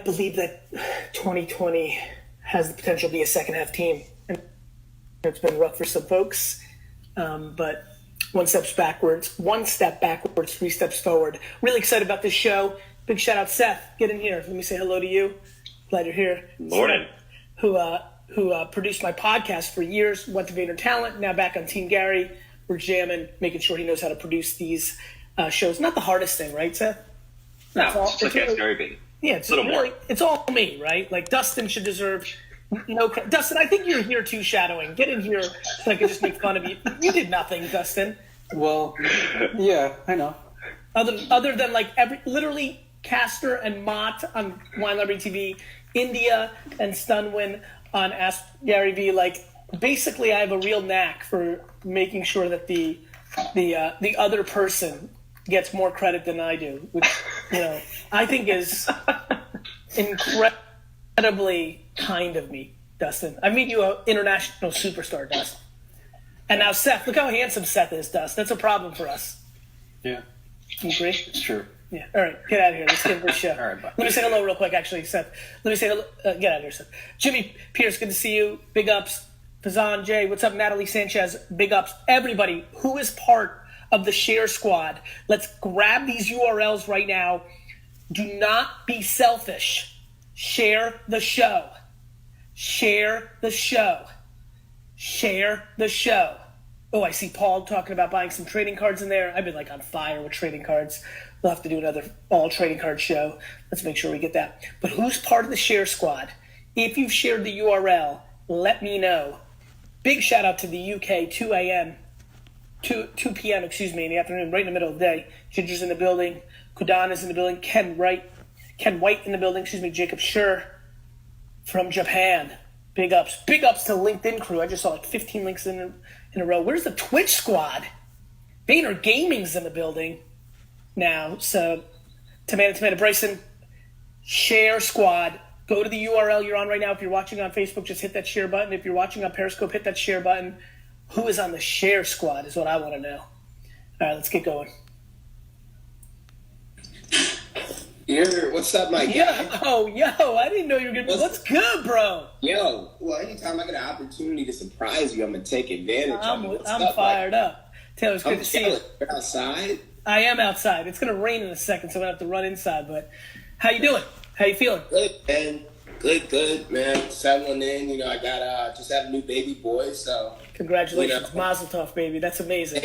believe that 2020 has the potential to be a second half team. And it's been rough for some folks, but one step backwards, 3 steps forward. Really excited about this show. Big shout out, Seth. Get in here. Let me say hello to you. Glad you're here. Morning. Seth, who produced my podcast for years, went to Vayner Talent, now back on Team Gary. We're jamming, making sure he knows how to produce these shows. Not the hardest thing, right, Seth? No, it's like garyvee. Yeah, it's all me, right? Like Dustin should deserve no credit. Dustin, I think you're here too shadowing. Get in here so I can just make fun of you. You did nothing, Dustin. Well, yeah, I know. Other than like literally Castor and Mott on Wine Library TV, India and Stunwin on Ask Garyvee. Like basically, I have a real knack for making sure that the other person gets more credit than I do, which I think is incredibly kind of me, Dustin. I made you an international superstar, Dustin. And now Seth, look how handsome Seth is, Dust. That's a problem for us. Yeah. You agree? It's true. Yeah. All right, get out of here. Let's get into the show. All right, bye. Let me say hello real quick, actually, Seth. Let me say hello. Get out of here, Seth. Jimmy Pierce, good to see you. Big ups. Pazanje, what's up? Natalie Sanchez, big ups. Everybody who is part of the share squad, let's grab these URLs right now. Do not be selfish. Share the show. Share the show. Share the show. Oh, I see Paul talking about buying some trading cards in there. I've been like on fire with trading cards. We'll have to do another all trading card show. Let's make sure we get that. But who's part of the share squad? If you've shared the URL, let me know. Big shout out to the UK, 2 p.m., in the afternoon, right in the middle of the day. Ginger's in the building. Kudan is in the building. Ken White in the building. Jacob Schur from Japan. Big ups. Big ups to LinkedIn crew. I just saw like 15 links in a row. Where's the Twitch squad? Vayner Gaming's in the building now. So, tomato, Bryson, share squad. Go to the URL you're on right now. If you're watching on Facebook, just hit that share button. If you're watching on Periscope, hit that share button. Who is on the share squad is what I want to know. All right, let's get going. What's up, my guy? Yo, I didn't know you were going to be. What's good, bro? Yo, well, anytime I get an opportunity to surprise you, I'm going to take advantage of it. I'm fired up. Taylor, it's good to see you. You're outside? I am outside. It's going to rain in a second, so I'm going to have to run inside. But how you doing? How you feeling? Good, man. Good, man. Settling in. I got just had a new baby boy, so. Congratulations. Mazel tov, baby. That's amazing.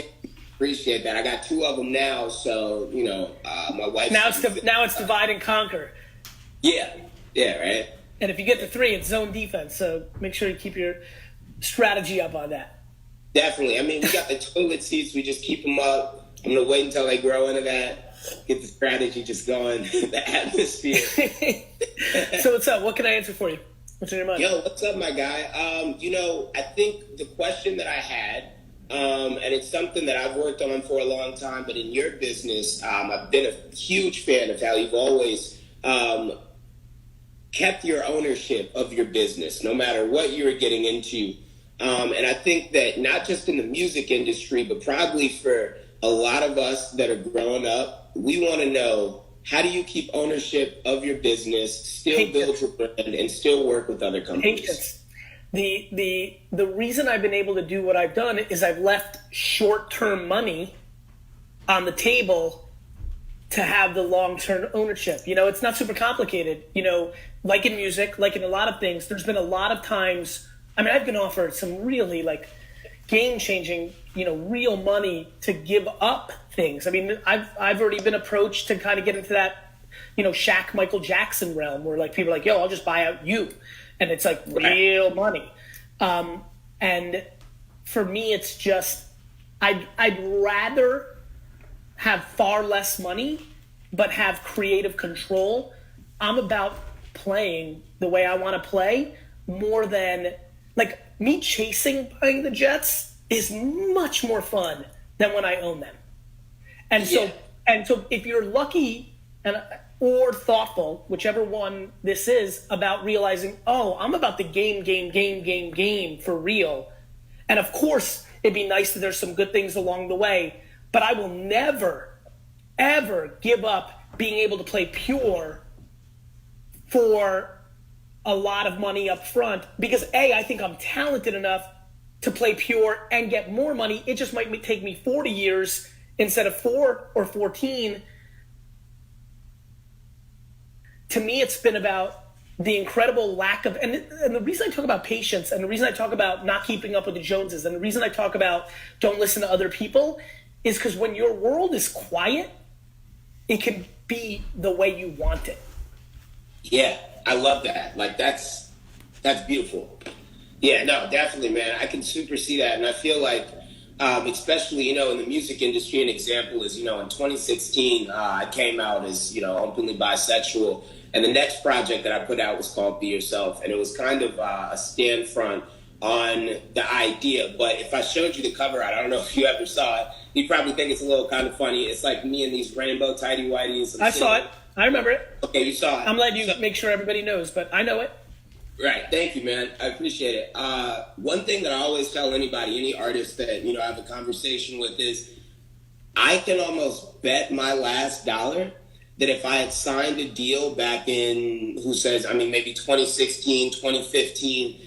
Appreciate that. I got 2 of them now, so, my wife. Now it's divide and conquer. Yeah, right? And if you get to 3, it's zone defense, so make sure you keep your strategy up on that. Definitely. I mean, we got the toilet seats. We just keep them up. I'm going to wait until they grow into that. Get the strategy just going, the atmosphere. So what's up? What can I answer for you? What's in your mind? Yo, what's up, my guy? I think the question that I had, and it's something that I've worked on for a long time, but in your business, I've been a huge fan of how you've always kept your ownership of your business, no matter what you were getting into. And I think that not just in the music industry, but probably for a lot of us that are growing up, we want to know, how do you keep ownership of your business, still build your brand, and still work with other companies? The reason I've been able to do what I've done is I've left short-term money on the table to have the long-term ownership. It's not super complicated. Like in music, like in a lot of things, there's been a lot of times, I've been offered some really like game-changing, real money to give up things. I've already been approached to kind of get into that, Shaq, Michael Jackson realm where like people are like, yo, I'll just buy out you. And it's like real money. And for me, it's just, I'd rather have far less money, but have creative control. I'm about playing the way I want to play more than like me buying the Jets is much more fun than when I own them. And so if you're lucky or thoughtful, whichever one this is, about realizing, I'm about the game for real. And of course, it'd be nice that there's some good things along the way, but I will never, ever give up being able to play pure for a lot of money up front because A, I think I'm talented enough to play pure and get more money. It just might take me 40 years instead of 4 or 14. To me, it's been about the incredible lack of, and the reason I talk about patience, and the reason I talk about not keeping up with the Joneses, and the reason I talk about don't listen to other people is because when your world is quiet, it can be the way you want it. Yeah, I love that. Like, that's beautiful. Yeah, no, definitely, man. I can super see that. And I feel like, especially, in the music industry, an example is, in 2016, I came out as, openly bisexual. And the next project that I put out was called Be Yourself. And it was kind of a stand front on the idea. But if I showed you the cover art, I don't know if you ever saw it, you'd probably think it's a little kind of funny. It's like me in these rainbow tighty-whities. I saw it. I remember it. Okay, you saw it. I'm letting you make sure everybody knows, but I know it. Right. Thank you, man. I appreciate it. One thing that I always tell anybody, any artist that, I have a conversation with is I can almost bet my last dollar that if I had signed a deal back in, maybe 2016, 2015,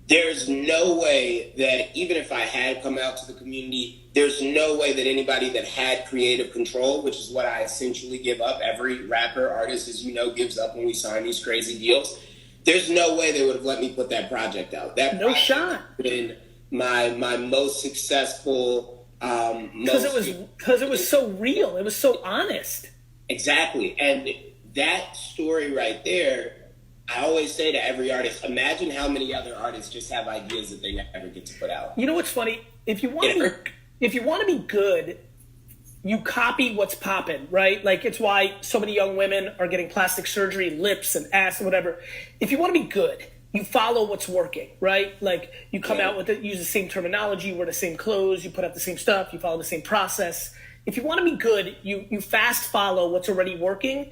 there's no way that even if I had come out to the community, there's no way that anybody that had creative control, which is what I essentially give up, every rapper, artist, as you know, gives up when we sign these crazy deals. There's no way they would have let me put that project out. That no shot. Been my most successful. Because it was so real. It was so honest. Exactly, and that story right there, I always say to every artist, imagine how many other artists just have ideas that they never get to put out. You know what's funny? If you want to be good, you copy what's popping, right? Like, it's why so many young women are getting plastic surgery, lips and ass and whatever. If you want to be good, you follow what's working, right? Like, you come out with it, use the same terminology, wear the same clothes, you put out the same stuff, you follow the same process. If you want to be good, you fast follow what's already working,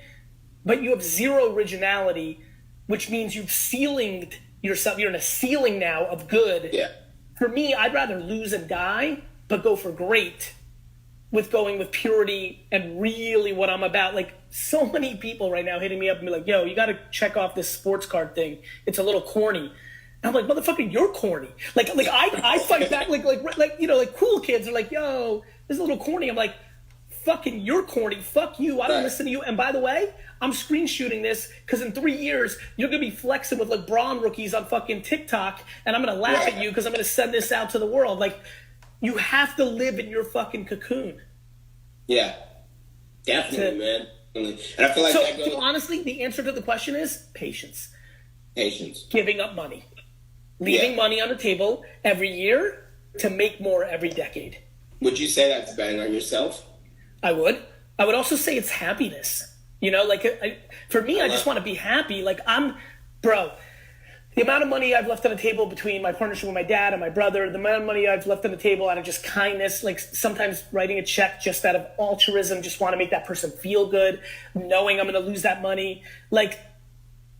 but you have zero originality, which means you've ceilinged yourself. You're in a ceiling now of good. Yeah. For me, I'd rather lose and die, but go for great with going with purity and really what I'm about. Like, so many people right now hitting me up and be like, yo, you got to check off this sports card thing. It's a little corny. And I'm like, motherfucker, you're corny. Like I fight back like cool kids are like, yo, this is a little corny. I'm like, fucking, you're corny. Fuck you. I don't listen to you. And by the way, I'm screen shooting this because in 3 years, you're going to be flexing with like Braun rookies on fucking TikTok. And I'm going to laugh at you because I'm going to send this out to the world. Like, you have to live in your fucking cocoon. Yeah, definitely, man. And I feel like honestly, the answer to the question is patience. Patience. Giving up money. Leaving money on the table every year to make more every decade. Would you say that's betting on yourself? I would. I would also say it's happiness. For me, I just want to be happy. Like, the amount of money I've left on the table between my partnership with my dad and my brother, the amount of money I've left on the table out of just kindness, like sometimes writing a check just out of altruism, just want to make that person feel good, knowing I'm going to lose that money. Like,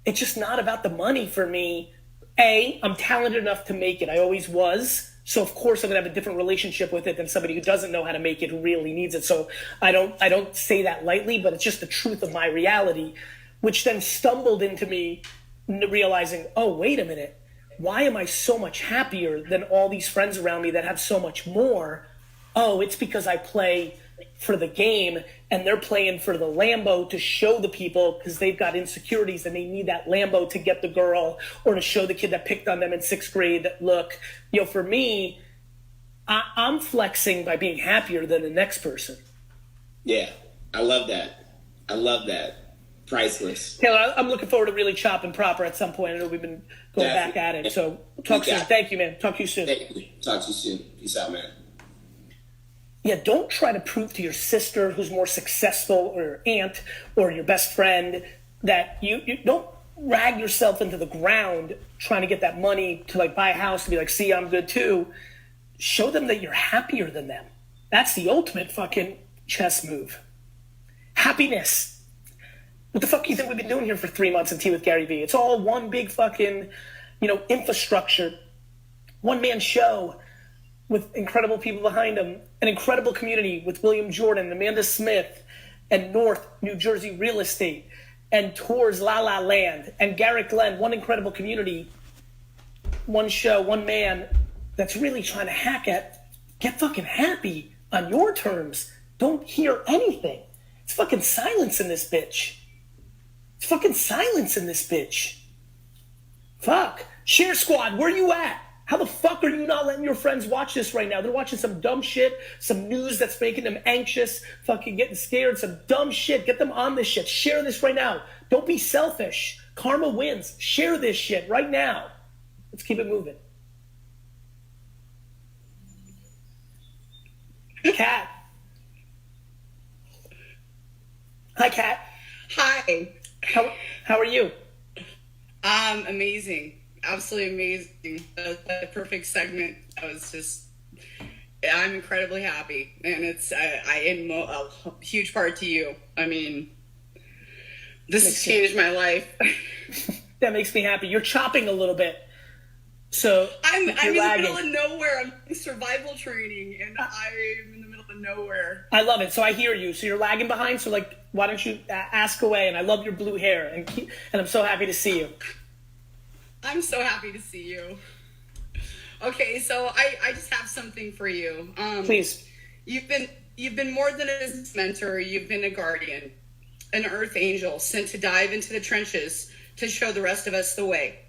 it's just not about the money for me. I'm talented enough to make it. I always was. So of course I'm going to have a different relationship with it than somebody who doesn't know how to make it, who really needs it. So I don't say that lightly, but it's just the truth of my reality, which then stumbled into me realizing, oh, wait a minute, why am I so much happier than all these friends around me that have so much more? Oh, it's because I play for the game and they're playing for the Lambo to show the people because they've got insecurities and they need that Lambo to get the girl or to show the kid that picked on them in 6th grade that, look, for me, I'm flexing by being happier than the next person. Yeah, I love that. Priceless. Taylor, I'm looking forward to really chopping proper at some point. I know we've been going back at it. So talk soon. Thank you, man. Talk to you soon. Thank you. Talk to you soon. Peace out, man. Yeah, don't try to prove to your sister who's more successful or your aunt or your best friend that you don't rag yourself into the ground trying to get that money to like buy a house to be like, see, I'm good too. Show them that you're happier than them. That's the ultimate fucking chess move. Happiness. What the fuck do you think we've been doing here for 3 months in Tea with Gary Vee? It's all one big fucking, infrastructure, one-man show with incredible people behind him, an incredible community with William Jordan, Amanda Smith, and North New Jersey real estate, and tours La La Land. And Garrett Glenn, one incredible community, one show, one man that's really trying to hack at, get fucking happy on your terms. Don't hear anything. It's fucking silence in this bitch. It's fucking silence in this bitch. Fuck. Share Squad, where you at? How the fuck are you not letting your friends watch this right now? They're watching some dumb shit, some news that's making them anxious, fucking getting scared, some dumb shit. Get them on this shit. Share this right now. Don't be selfish. Karma wins. Share this shit right now. Let's keep it moving. Kat. Hi, Kat. Hi. How are you? Amazing. Absolutely amazing. The perfect segment. I'm incredibly happy. And it's, in a huge part to you. I mean, this has changed my life. That makes me happy. You're chopping a little bit. So I'm in the middle of nowhere. I'm doing survival training, and I'm in the middle of nowhere. I love it. So I hear you. So you're lagging behind. So like, why don't you ask away? And I love your blue hair, and I'm so happy to see you. I'm so happy to see you. Okay, so I just have something for you. Please. You've been more than a business mentor. You've been a guardian, an earth angel sent to dive into the trenches to show the rest of us the way.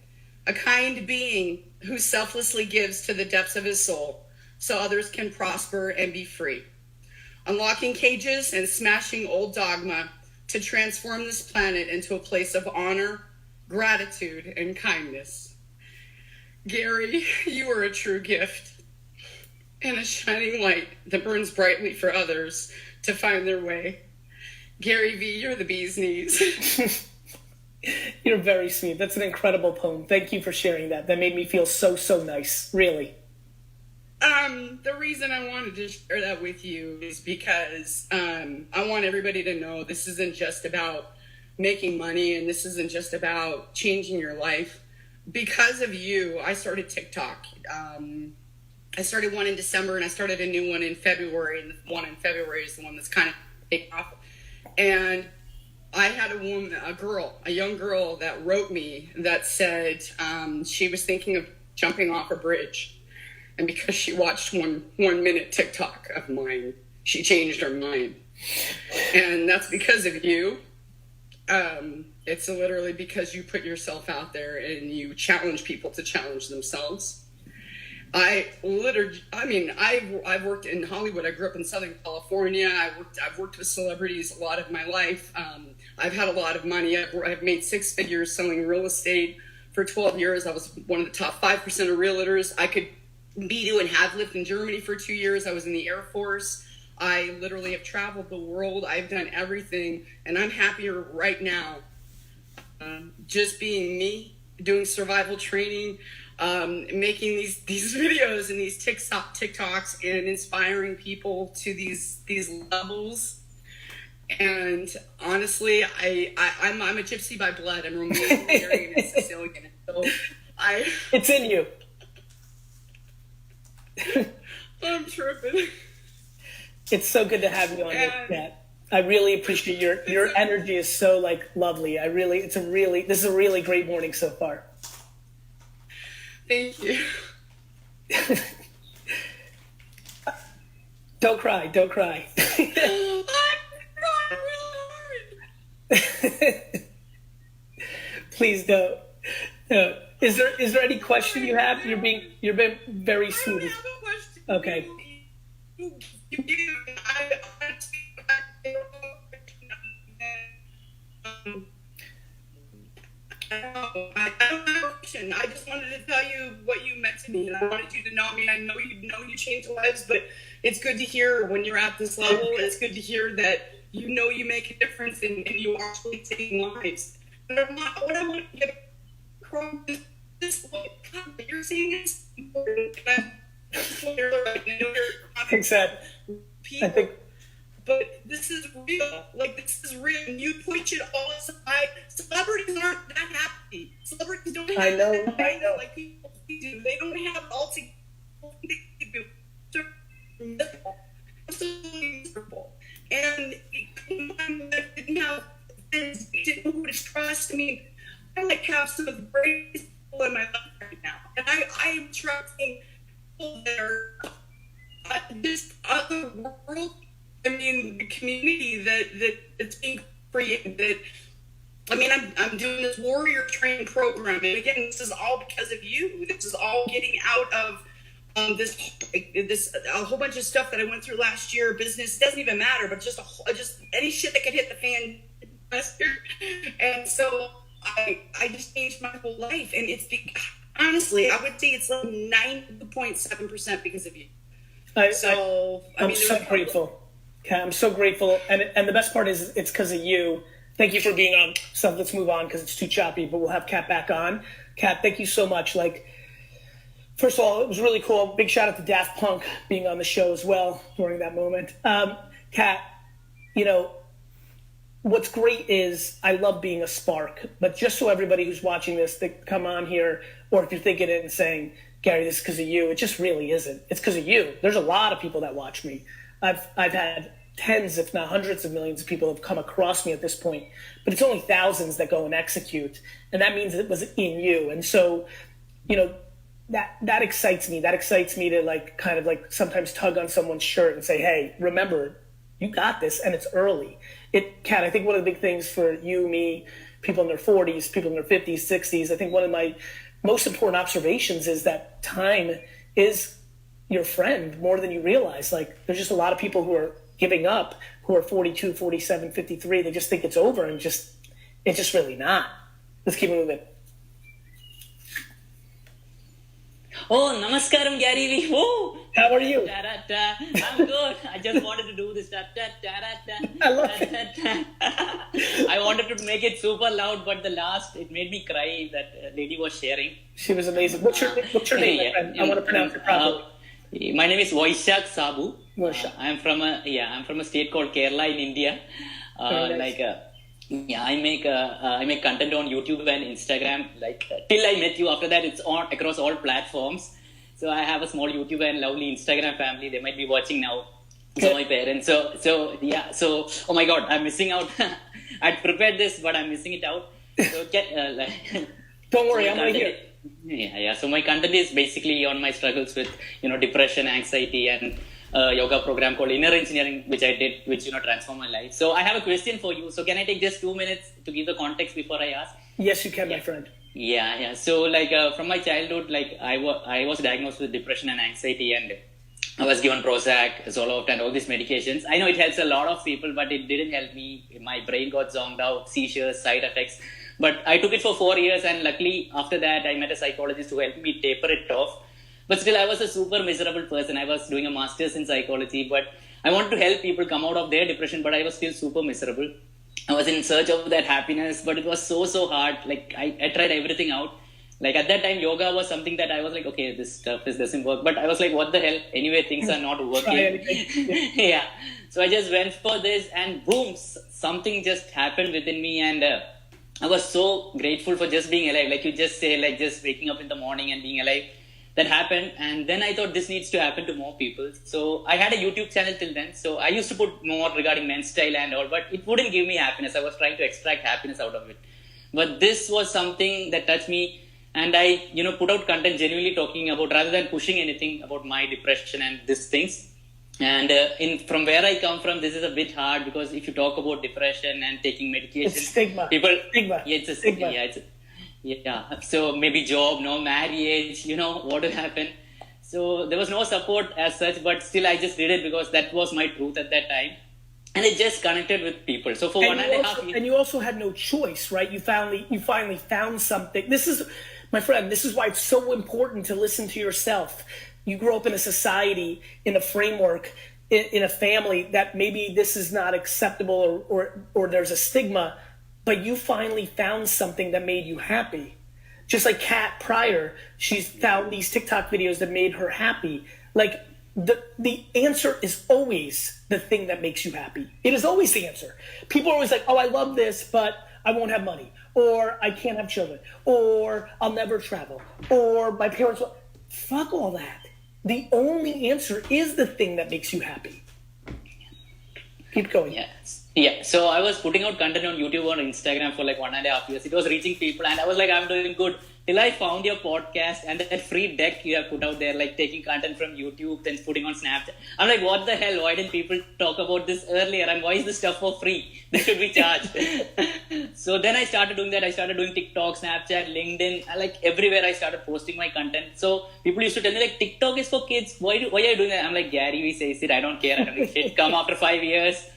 A kind being who selflessly gives to the depths of his soul so others can prosper and be free. Unlocking cages and smashing old dogma to transform this planet into a place of honor, gratitude, and kindness. Gary, you are a true gift and a shining light that burns brightly for others to find their way. Gary V, you're the bee's knees. You're very sweet. That's an incredible poem. Thank you for sharing that. That made me feel so, so nice. Really. The reason I wanted to share that with you is because I want everybody to know this isn't just about making money, and this isn't just about changing your life. Because of you, I started TikTok. I started one in December, and I started a new one in February, and the one in February is the one that's kind of taking off. And I had a young girl that wrote me that said she was thinking of jumping off a bridge. And because she watched one minute TikTok of mine, she changed her mind. And that's because of you. It's literally because you put yourself out there and you challenge people to challenge themselves. I've worked in Hollywood. I grew up in Southern California. I've worked with celebrities a lot of my life. I've had a lot of money. I've made 6 figures selling real estate for 12 years. I was one of the top 5% of realtors. I could do and have lived in Germany for 2 years. I was in the Air Force. I literally have traveled the world. I've done everything, and I'm happier right now. Just being me, doing survival training, making these videos and these TikToks and inspiring people to these levels. And honestly, I'm a gypsy by blood. I'm Romanian, Bulgarian, and Sicilian. So it's in you. I'm tripping. It's so good to have you on this chat. I really appreciate your energy is so like lovely. This is a really great morning so far. Thank you. Don't cry. Don't cry. I'm crying really hard. Please don't. No. Is there any question you have? You're being very sweet. I don't have a question. Okay. I don't have a question. I just wanted to tell you what you meant to me, and I wanted you to know me. I know you changed lives, but it's good to hear when you're at this level. It's good to hear that you make a difference and you are actually taking lives. What I want to get across is this: what you're saying is important. Exactly. I think. But this is real. This is real. And you push it all aside. Celebrities aren't that happy. Celebrities don't have I know. like people do. They don't have all together. They're absolutely miserable. And didn't have friends, didn't know who to have some of the greatest people in my life right now. And I'm trusting people that are just other world. I mean, the community that's being created. That, I mean, I'm doing this warrior training program, and again, this is all because of you. This is all getting out of this a whole bunch of stuff that I went through last year. Business doesn't even matter, but just any shit that could hit the fan last year. And so I just changed my whole life, and it's honestly, I would say it's like 90.7% because of you. I'm so grateful. Okay, I'm so grateful, and the best part is it's because of you. Thank you for being on. So let's move on because it's too choppy, but we'll have Kat back on. Kat, thank you so much. Like, first of all, it was really cool. Big shout out to Daft Punk being on the show as well during that moment. Kat, you know, what's great is I love being a spark, but just so everybody who's watching this that come on here, or if you're thinking it and saying, Gary, this is because of you, it just really isn't. It's because of you. There's a lot of people that watch me. I've had tens, if not hundreds of millions of people have come across me at this point, but it's only thousands that go and execute. And that means it was in you. And so, you know, that excites me. That excites me to like, kind of like sometimes tug on someone's shirt and say, hey, remember, you got this, and it's early. Kat, I think one of the big things for you, me, people in their 40s, people in their 50s, 60s, I think one of my most important observations is that time is your friend more than you realize. Like, there's just a lot of people who are giving up, who are 42, 47, 53. They just think it's over, and it's just really not. Let's keep moving. Oh, namaskaram, Garyvee. Oh, how are you? I'm good. I just wanted to do this. I love it. I wanted to make it super loud, but it made me cry. That lady was sharing. She was amazing. What's your name, my friend? I want to pronounce it properly. My name is Vaynerchuk Sabu. I'm from a state called Kerala in India. Nice. I make content on YouTube and Instagram. Till I met you. After that, it's on across all platforms. So I have a small YouTube and lovely Instagram family. They might be watching now. So my parents. So oh my God, I'm missing out. I'd prepared this, but I'm missing it out. So don't worry, I'm right here. Yeah. So my content is basically on my struggles with depression, anxiety, and yoga program called Inner Engineering, which I did, which transformed my life. So I have a question for you. So can I take just 2 minutes to give the context before I ask? Yes, you can, my friend. Yeah. So from my childhood, I was diagnosed with depression and anxiety, and I was given Prozac, Zoloft, and all these medications. I know it helps a lot of people, but it didn't help me. My brain got zonked out, seizures, side effects. But I took it for 4 years, and luckily after that, I met a psychologist who helped me taper it off. But still, I was a super miserable person. I was doing a master's in psychology, but I wanted to help people come out of their depression, but I was still super miserable. I was in search of that happiness, but it was so hard. I tried everything out. At that time, yoga was something that I was like, okay, this stuff doesn't work. But I was like, what the hell? Anyway, things are not working. Yeah. So I just went for this, and boom, something just happened within me, and I was so grateful for just being alive. Like you just say, just waking up in the morning and being alive. That happened, and then I thought this needs to happen to more people. So I had a YouTube channel till then. So I used to put more regarding men's style and all, but it wouldn't give me happiness. I was trying to extract happiness out of it. But this was something that touched me, and I, put out content genuinely talking about, rather than pushing anything about my depression and these things. And from where I come from, this is a bit hard, because if you talk about depression and taking medication, it's stigma. Yeah, it's a stigma. Yeah. So maybe job, no marriage, what will happen. So there was no support as such, but still I just did it because that was my truth at that time. And it just connected with people. So for 1.5 years. And you also had no choice, right? You finally found something. This is, my friend, this is why it's so important to listen to yourself. You grew up in a society, in a framework, in a family that maybe this is not acceptable or there's a stigma. But you finally found something that made you happy. Just like Kat prior, she's found these TikTok videos that made her happy. The answer is always the thing that makes you happy. It is always the answer. People are always like, oh, I love this, but I won't have money. Or I can't have children. Or I'll never travel. Or my parents will. Fuck all that. The only answer is the thing that makes you happy. Keep going. Yes. Yeah, so I was putting out content on YouTube or Instagram for like 1.5 years. It was reaching people, and I was like, I'm doing good. Till I found your podcast and that free deck you have put out there, like taking content from YouTube, then putting on Snapchat. I'm like, what the hell? Why didn't people talk about this earlier? And why is this stuff for free? They should be charged. So then I started doing that. I started doing TikTok, Snapchat, LinkedIn. Like everywhere I started posting my content. So people used to tell me like, TikTok is for kids. Why are you doing that? I'm like, Gary Vee says it. I don't care. I don't give a shit. Come after 5 years.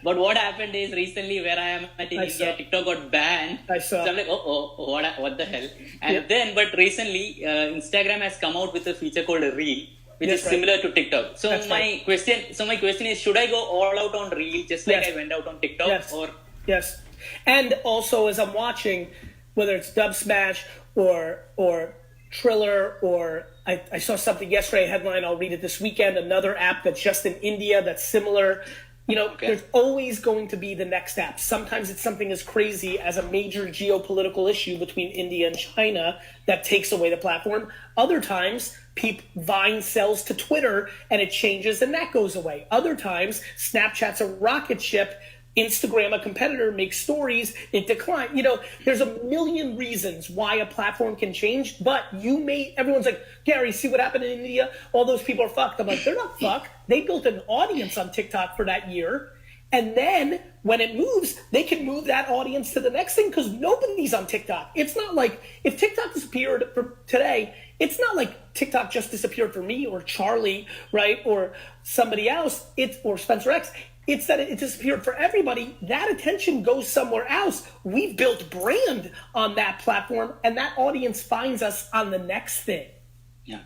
But what happened is recently where I am at in India, TikTok got banned. So I'm like, what the hell? And then, but recently, Instagram has come out with a feature called a Reel, which is similar to TikTok. So my question is, should I go all out on Reel just like I went out on TikTok? Yes. And also, as I'm watching, whether it's Dub Smash or Triller, or I saw something yesterday, a headline, I'll read it this weekend, another app that's just in India that's similar. There's always going to be the next app. Sometimes it's something as crazy as a major geopolitical issue between India and China that takes away the platform. Other times, Vine sells to Twitter and it changes and that goes away. Other times, Snapchat's a rocket ship. Instagram, a competitor, makes stories, it declines. There's a million reasons why a platform can change, but everyone's like, Gary, see what happened in India? All those people are fucked. I'm like, they're not fucked. They built an audience on TikTok for that year. And then when it moves, they can move that audience to the next thing because nobody's on TikTok. It's not like if TikTok disappeared for today, it's not like TikTok just disappeared for me or Charlie, right? Or somebody else, or Spencer X. It's that it disappeared for everybody. That attention goes somewhere else. We've built brand on that platform, and that audience finds us on the next thing. Yeah.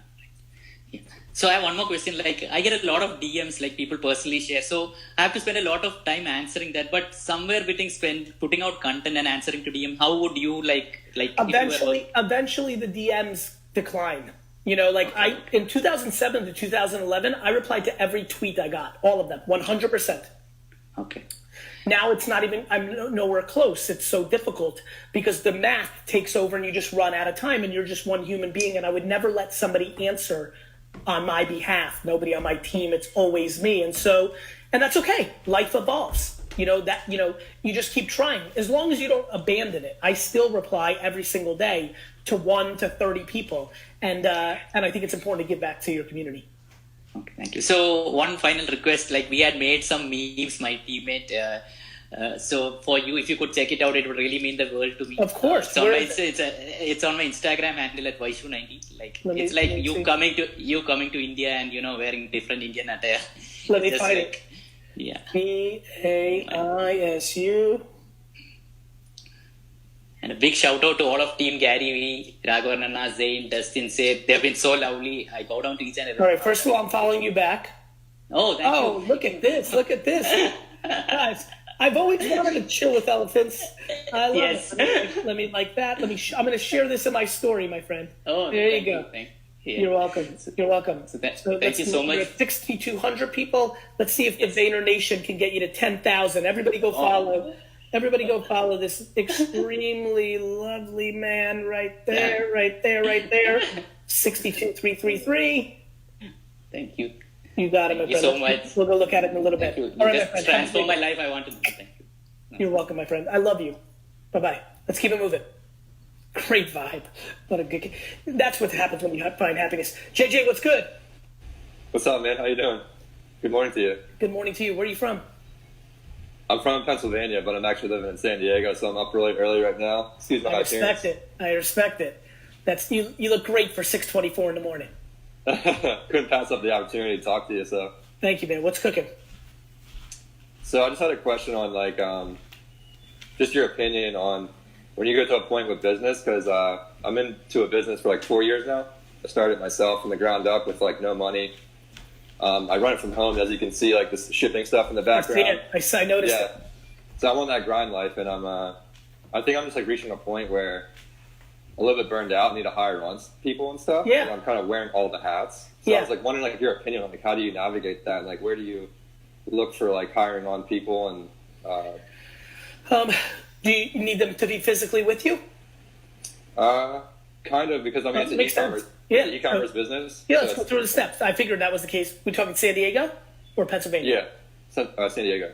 So I have one more question. Like I get a lot of DMs, like people personally share. So I have to spend a lot of time answering that. But somewhere between putting out content and answering to DM, how would you like? Eventually, the DMs decline. In 2007 to 2011, I replied to every tweet I got, all of them, 100%. Okay. Now it's not even, I'm nowhere close. It's so difficult because the math takes over and you just run out of time and you're just one human being. And I would never let somebody answer on my behalf. Nobody on my team. It's always me. And that's okay. Life evolves. You just keep trying. As long as you don't abandon it. I still reply every single day to 1 to 30 people. And I think it's important to give back to your community. Okay, thank you. So one final request, like we had made some memes, my teammate. So for you, if you could check it out, it would really mean the world to me. Of course. It's on my Instagram handle at Vaishu90. Like it's like you coming to India and wearing different Indian attire. Let me find it. Yeah. Vaisu. And a big shout out to all of Team Gary Vee, Raghavanana, Zain, Dustin, Seth. They've been so lovely. I bow down to each and every. All right, first of all, I'm following you back. Oh, thank you. Oh, look at this. Guys, I've always wanted to chill with elephants. I love it. Let me like that. I'm going to share this in my story, my friend. Oh, there you go. You're welcome. You're welcome. So thank you so much. 6,200 people. Let's see if the Vayner Nation can get you to 10,000. Everybody go follow. Everybody go follow this extremely lovely man right there, right there. 62,333. Thank you. You got it, my friend. Thank you so much. We'll go look at it in a little bit. All right, my friend. Transform my life. I want to do. Thank you. You're welcome, my friend. I love you. Bye-bye. Let's keep it moving. Great vibe. What a good. That's what happens when you find happiness. JJ, what's good? What's up, man? How you doing? Good morning to you. Good morning to you. Where are you from? I'm from Pennsylvania, but I'm actually living in San Diego, so I'm up really early right now. Excuse my appearance. I respect it. That's you look great for 6:24 in the morning. Couldn't pass up the opportunity to talk to you, so. Thank you, man. What's cooking? So I just had a question on just your opinion on when you go to a point with business, because I'm into a business for 4 years now. I started myself from the ground up with no money. I run it from home, as you can see, this shipping stuff in the background. I noticed it. So I'm on that grind life, and I think I'm just reaching a point where I'm a little bit burned out, need to hire on people and stuff. Yeah. And I'm kind of wearing all the hats. So I was wondering your opinion on how do you navigate that, and where do you look for hiring on people and. Do you need them to be physically with you? Kind of, because it's an e-commerce. Yeah. E-commerce business. Yeah, let's go through the steps. I figured that was the case. We talking San Diego or Pennsylvania? Yeah, San Diego.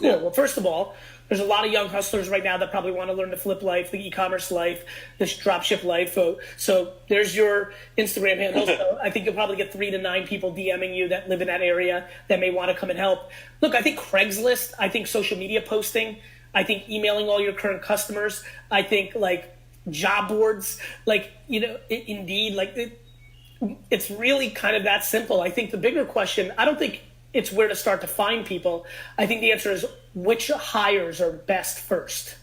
Cool. Yeah. Well, first of all, there's a lot of young hustlers right now that probably want to learn the flip life, the e-commerce life, this dropship life. So there's your Instagram handle. So I think you'll probably get 3 to 9 people DMing you that live in that area that may want to come and help. Look, I think Craigslist, I think social media posting, I think emailing all your current customers, I think like job boards, like, you know, Indeed, like it's really kind of that simple. I think the bigger question, I don't think it's where to start to find people. I think the answer is which hires are best first.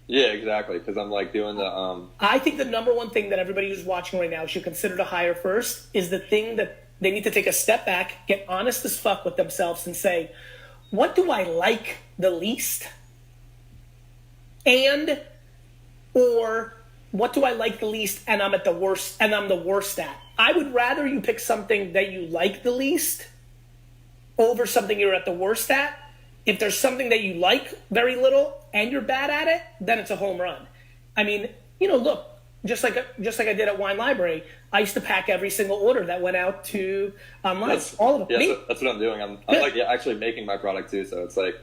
Yeah, exactly. Because I'm like doing the. I think the number one thing that everybody who's watching right now should consider to hire first is the thing that they need to take a step back, get honest as fuck with themselves, and say, what do I like the least? Or what do I like the least and I'm the worst at? I would rather you pick something that you like the least over something you're at the worst at. If there's something that you like very little and you're bad at it, then it's a home run. I mean, you know, look, just like I did at Wine Library, I used to pack every single order that went out to online. All of them. Yeah, that's what I'm doing. I'm like actually making my product too, so it's like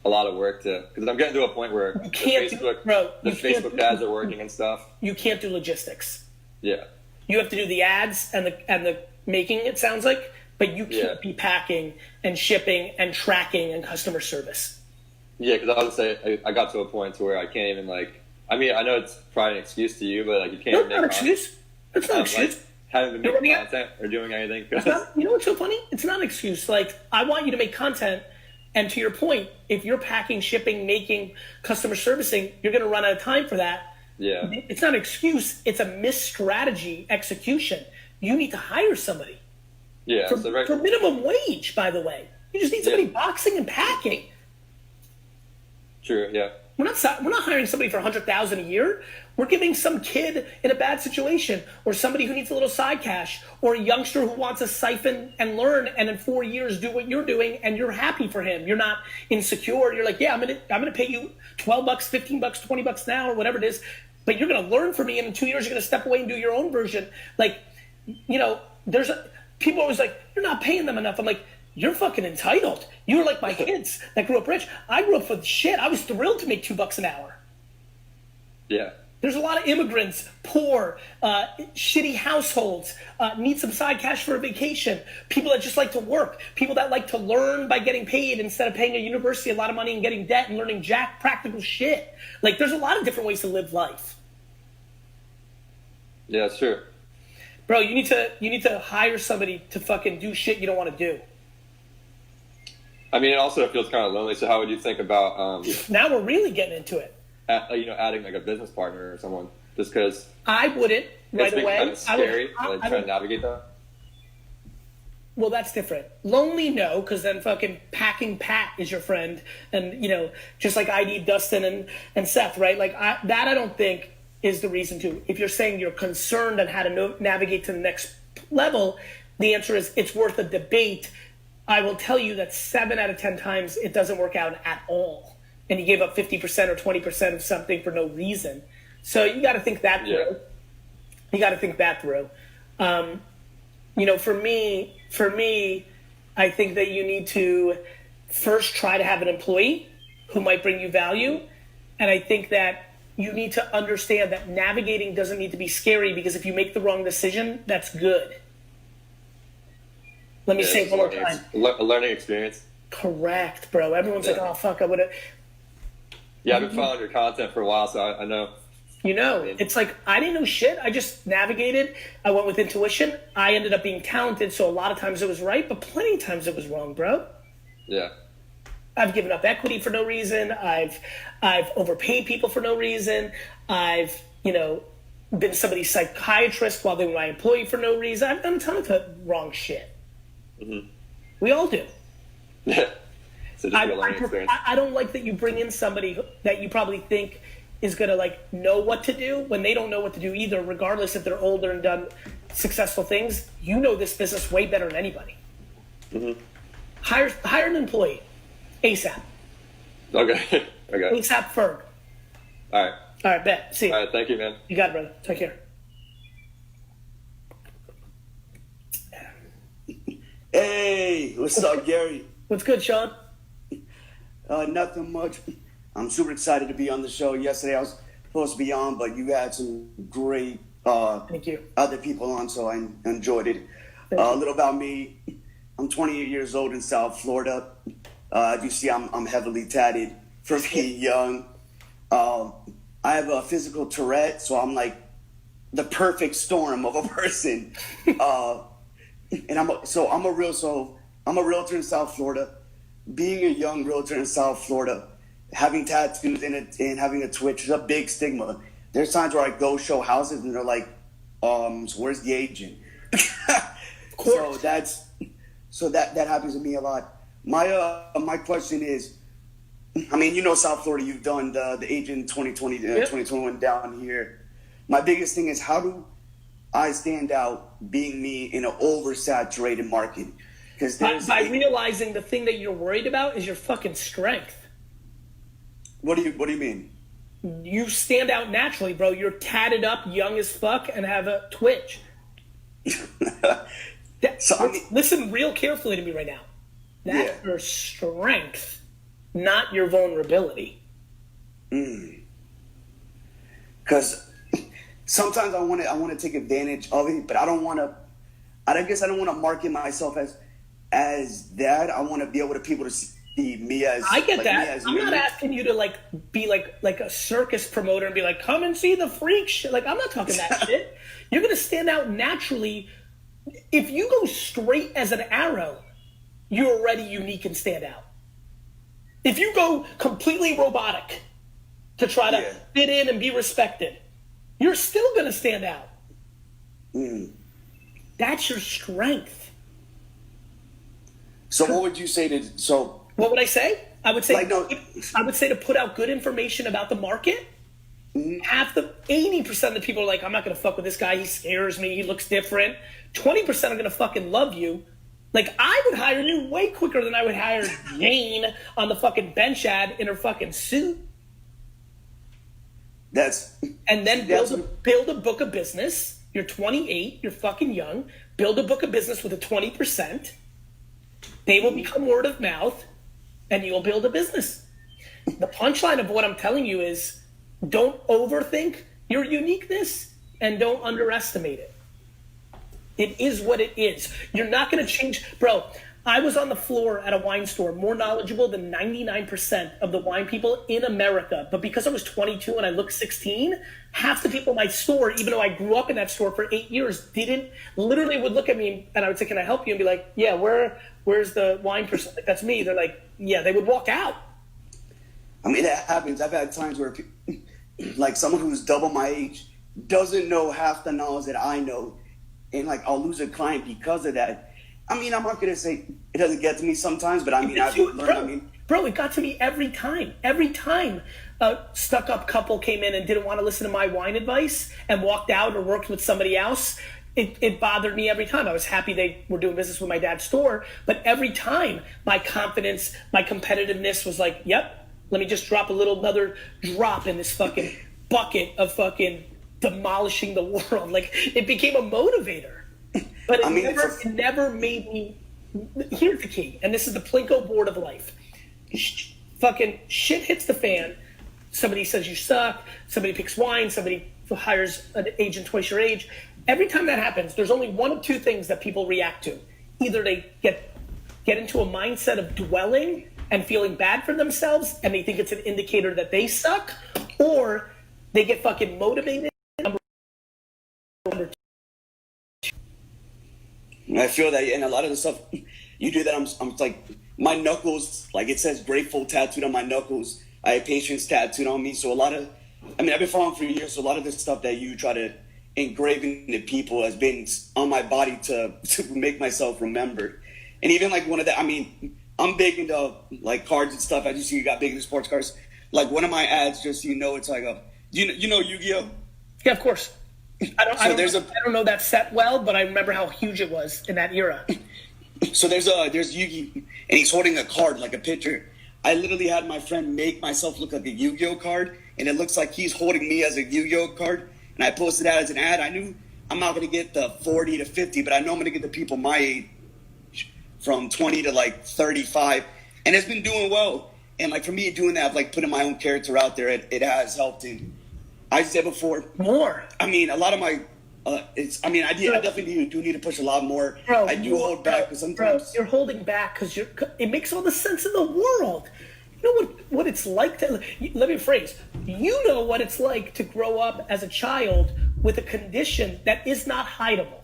a lot of work because I'm getting to a point where the Facebook ads are working and stuff. You can't do logistics. Yeah. You have to do the ads and the making, it sounds like. But you can't be packing and shipping and tracking and customer service. Yeah, because I would say I got to a point to where I can't even like. I mean, I know it's probably an excuse to you, but like you can't. It's not an excuse. It's not an excuse. Like, having to make content or doing anything. You know what's so funny? It's not an excuse. Like I want you to make content, and to your point, if you're packing, shipping, making, customer servicing, you're going to run out of time for that. Yeah. It's not an excuse. It's a misstrategy execution. You need to hire somebody. Yeah, for minimum wage, by the way. You just need somebody boxing and packing. True, yeah. We're not hiring somebody for $100,000 a year. We're giving some kid in a bad situation, or somebody who needs a little side cash, or a youngster who wants to siphon and learn, and in 4 years do what you're doing, and you're happy for him. You're not insecure. You're like, yeah, I'm gonna pay you $12, $15, $20 an hour, whatever it is, but you're gonna learn from me, and in 2 years you're gonna step away and do your own version. Like, you know, people are always like, you're not paying them enough. I'm like, you're fucking entitled. You're like my kids that grew up rich. I grew up for shit. I was thrilled to make $2 an hour. Yeah. There's a lot of immigrants, poor, shitty households, need some side cash for a vacation, people that just like to work, people that like to learn by getting paid instead of paying a university a lot of money and getting debt and learning practical shit. Like, there's a lot of different ways to live life. Yeah, that's true. Bro, you need to hire somebody to fucking do shit you don't want to do. I mean, it also feels kind of lonely. So how would you think about now we're really getting into it. Adding like a business partner or someone, just because I wouldn't right away. Kind of scary, trying to navigate that. Well, that's different. Lonely, no, because then fucking packing Pat is your friend, and you know, just like I need Dustin and Seth, right? Like I don't think is the reason to. If you're saying you're concerned on how to navigate to the next level, the answer is it's worth a debate. I will tell you that 7 out of 10 times it doesn't work out at all. And you gave up 50% or 20% of something for no reason. So you got to think that through. Yeah. You got to think that through. You know, for me, I think that you need to first try to have an employee who might bring you value. And I think that you need to understand that navigating doesn't need to be scary, because if you make the wrong decision, that's good. Let me say it one more time. A learning experience. Correct, bro. Everyone's like, oh, fuck, I would have. Yeah, I've been following your content for a while, so I know. You know, it's like, I didn't know shit. I just navigated. I went with intuition. I ended up being talented, so a lot of times it was right, but plenty of times it was wrong, bro. Yeah. I've given up equity for no reason. I've overpaid people for no reason. I've, you know, been somebody's psychiatrist while they were my employee for no reason. I've done a ton of wrong shit. Mm-hmm. We all do. Yeah. So just a learning experience. I don't like that you bring in somebody that you probably think is going to like know what to do when they don't know what to do either, regardless if they're older and done successful things. You know this business way better than anybody. Mm-hmm. Hire an employee. ASAP. Okay. Okay. ASAP Ferg. All right. All right, bet. See you. All right, thank you, man. You got it, brother. Take care. Hey, what's up, Gary? What's good, Sean? Nothing much. I'm super excited to be on the show. Yesterday I was supposed to be on, but you had some great Thank you. other people on, so I enjoyed it. A little about me. I'm 28 years old in South Florida. As you see, I'm heavily tatted from being young. I have a physical Tourette, so I'm like the perfect storm of a person. And I'm a realtor in South Florida. Being a young realtor in South Florida, having tattoos and having a twitch is a big stigma. There's times where I go show houses and they're like, so where's the agent? So that happens to me a lot. My question is, I mean, you know South Florida, you've done the agent 2020, 2021 down here. My biggest thing is, how do I stand out being me in an oversaturated market? Because by realizing the thing that you're worried about is your fucking strength. What do you mean? You stand out naturally, bro. You're tatted up, young as fuck, and have a twitch. Listen real carefully to me right now. That's your strength, not your vulnerability. Because sometimes I want to take advantage of it, but I don't want to. I guess I don't want to market myself as that. I want to be able to people to see me as. I get that. I'm not asking you to be like a circus promoter and be like, come and see the freak shit. Like, I'm not talking that shit. You're gonna stand out naturally. If you go straight as an arrow, you're already unique and stand out. If you go completely robotic to try to fit in and be respected, you're still going to stand out. That's your strength. So what would you say to, what would I say? I would say to put out good information about the market. 80% of the people are like, I'm not going to fuck with this guy. He scares me. He looks different. 20% are going to fucking love you. Like, I would hire you way quicker than I would hire Jane on the fucking bench ad in her fucking suit. And then build a book of business. You're 28. You're fucking young. Build a book of business with a 20%. They will become word of mouth, and you'll build a business. The punchline of what I'm telling you is, don't overthink your uniqueness and don't underestimate it. It is what it is. You're not going to change. Bro, I was on the floor at a wine store, more knowledgeable than 99% of the wine people in America. But because I was 22 and I looked 16, half the people in my store, even though I grew up in that store for 8 years, literally would look at me and I would say, can I help you? And be like, yeah, where's the wine person? Like, that's me. They're like, yeah, they would walk out. I mean, that happens. I've had times where like someone who's double my age doesn't know half the knowledge that I know. And like, I'll lose a client because of that. I mean, I'm not going to say it doesn't get to me sometimes, but I mean, I've learned. Bro, it got to me every time. Every time a stuck-up couple came in and didn't want to listen to my wine advice and walked out or worked with somebody else, it bothered me every time. I was happy they were doing business with my dad's store, but every time my confidence, my competitiveness was like, yep, let me just drop another drop in this fucking bucket of fucking demolishing the world. Like, it became a motivator. But it never made me. Here's the key, and this is the Plinko board of life. Fucking shit hits the fan. Somebody says you suck. Somebody picks wine. Somebody hires an agent twice your age. Every time that happens, there's only one of two things that people react to. Either they get into a mindset of dwelling and feeling bad for themselves, and they think it's an indicator that they suck, or they get fucking motivated. I feel that, and a lot of the stuff you do that, I'm like, my knuckles, like it says grateful tattooed on my knuckles. I have patience tattooed on me. So I've been following for years. So a lot of the stuff that you try to engrave into people has been on my body to make myself remember. And even like one of the, I mean, I'm big into like cards and stuff. As you see, you got big into sports cards. Like one of my ads, just so you know, it's like you know Yu-Gi-Oh? Yeah, of course. I don't know that set well, but I remember how huge it was in that era. So there's Yu-Gi, and he's holding a card like a picture. I literally had my friend make myself look like a Yu-Gi-Oh card, and it looks like he's holding me as a Yu-Gi-Oh card. And I posted that as an ad. I knew I'm not going to get the 40 to 50, but I know I'm going to get the people my age from 20 to like 35, and it's been doing well. And like for me doing that, like putting my own character out there, it has helped. And I said before, more. I mean, a lot of my, I definitely do need to push a lot more. Bro, I do hold back because sometimes you're holding back because it makes all the sense in the world. You know what it's like to, let me rephrase. You know what it's like to grow up as a child with a condition that is not hideable.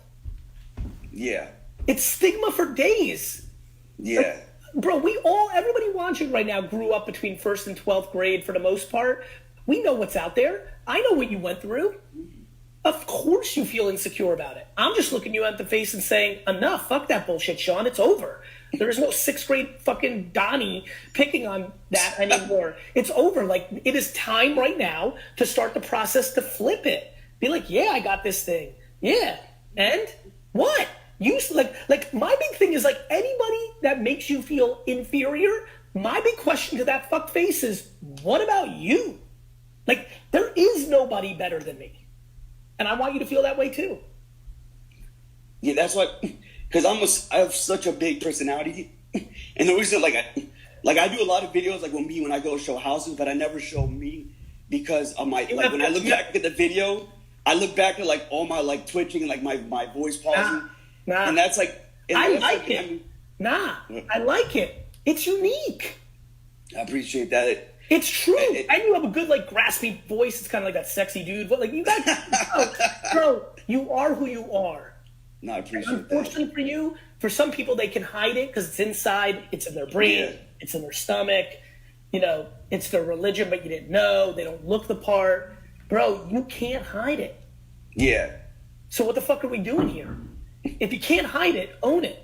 Yeah. It's stigma for days. Yeah. Like, bro, everybody watching right now grew up between 1st and 12th grade for the most part. We know what's out there. I know what you went through. Of course you feel insecure about it. I'm just looking you at the face and saying, enough, fuck that bullshit, Sean, it's over. There is no 6th grade fucking Donnie picking on that anymore. It's over. Like, it is time right now to start the process to flip it. Be like, yeah, I got this thing. Yeah. And what? Like my big thing is like anybody that makes you feel inferior, my big question to that fuck face is, what about you? Like, there is nobody better than me. And I want you to feel that way too. Yeah, that's what, because I have such a big personality. And the reason, like I do a lot of videos like when I go show houses, but I never show me because of my, like when I look back at the video, I look back at like all my like twitching and like my voice pausing. Nah. And that's like, I like it. I like it. It's unique. I appreciate that. It's true. And you have a good, like, graspy voice. It's kind of like that sexy dude. But, like, you got, bro, you are who you are. No, I appreciate that. Unfortunately for you, for some people, they can hide it because it's inside. It's in their brain. Yeah. It's in their stomach. You know, it's their religion, but you didn't know. They don't look the part. Bro, you can't hide it. Yeah. So what the fuck are we doing here? If you can't hide it, own it.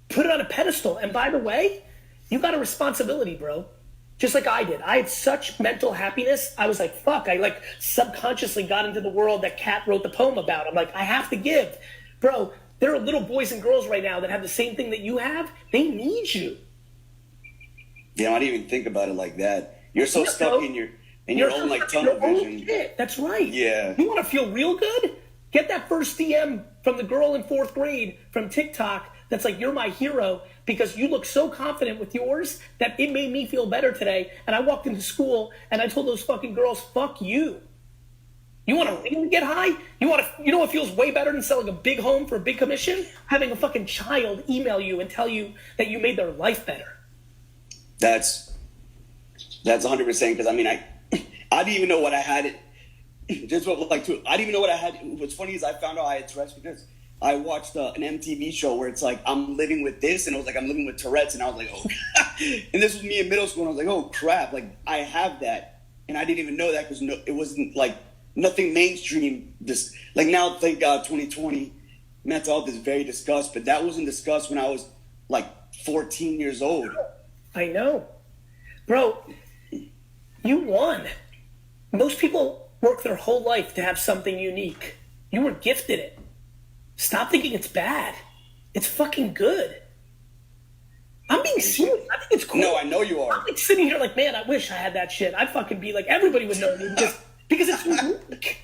Put it on a pedestal. And by the way, you got a responsibility, bro. Just like I did. I had such mental happiness. I was like, fuck. I like subconsciously got into the world that Kat wrote the poem about. I'm like, I have to give. Bro, there are little boys and girls right now that have the same thing that you have. They need you. Yeah, I didn't even think about it like that. You're so stuck in your own like tunnel vision. Shit. That's right. Yeah. You want to feel real good? Get that first DM from the girl in 4th grade from TikTok that's like, you're my hero because you look so confident with yours that it made me feel better today. And I walked into school and I told those fucking girls, fuck you. You want to really get high? You know what feels way better than selling a big home for a big commission? Having a fucking child email you and tell you that you made their life better. That's 100% because I mean, I didn't even know what I had. I didn't even know what I had. What's funny is I found out I had Tourette's because I watched an MTV show where it's like, I'm living with this, and it was like, I'm living with Tourette's, and I was like, oh. And this was me in middle school, and I was like, oh, crap, like, I have that. And I didn't even know that because it wasn't, like, nothing mainstream. Like, now, thank God, 2020, mental health is very discussed, but that wasn't discussed when I was, like, 14 years old. I know. Bro, you won. Most people work their whole life to have something unique. You were gifted it. Stop thinking it's bad. It's fucking good. I'm being serious. I think it's cool. No, I know you are. I'm like sitting here like, man, I wish I had that shit. I'd fucking be like, everybody would know me because it's unique.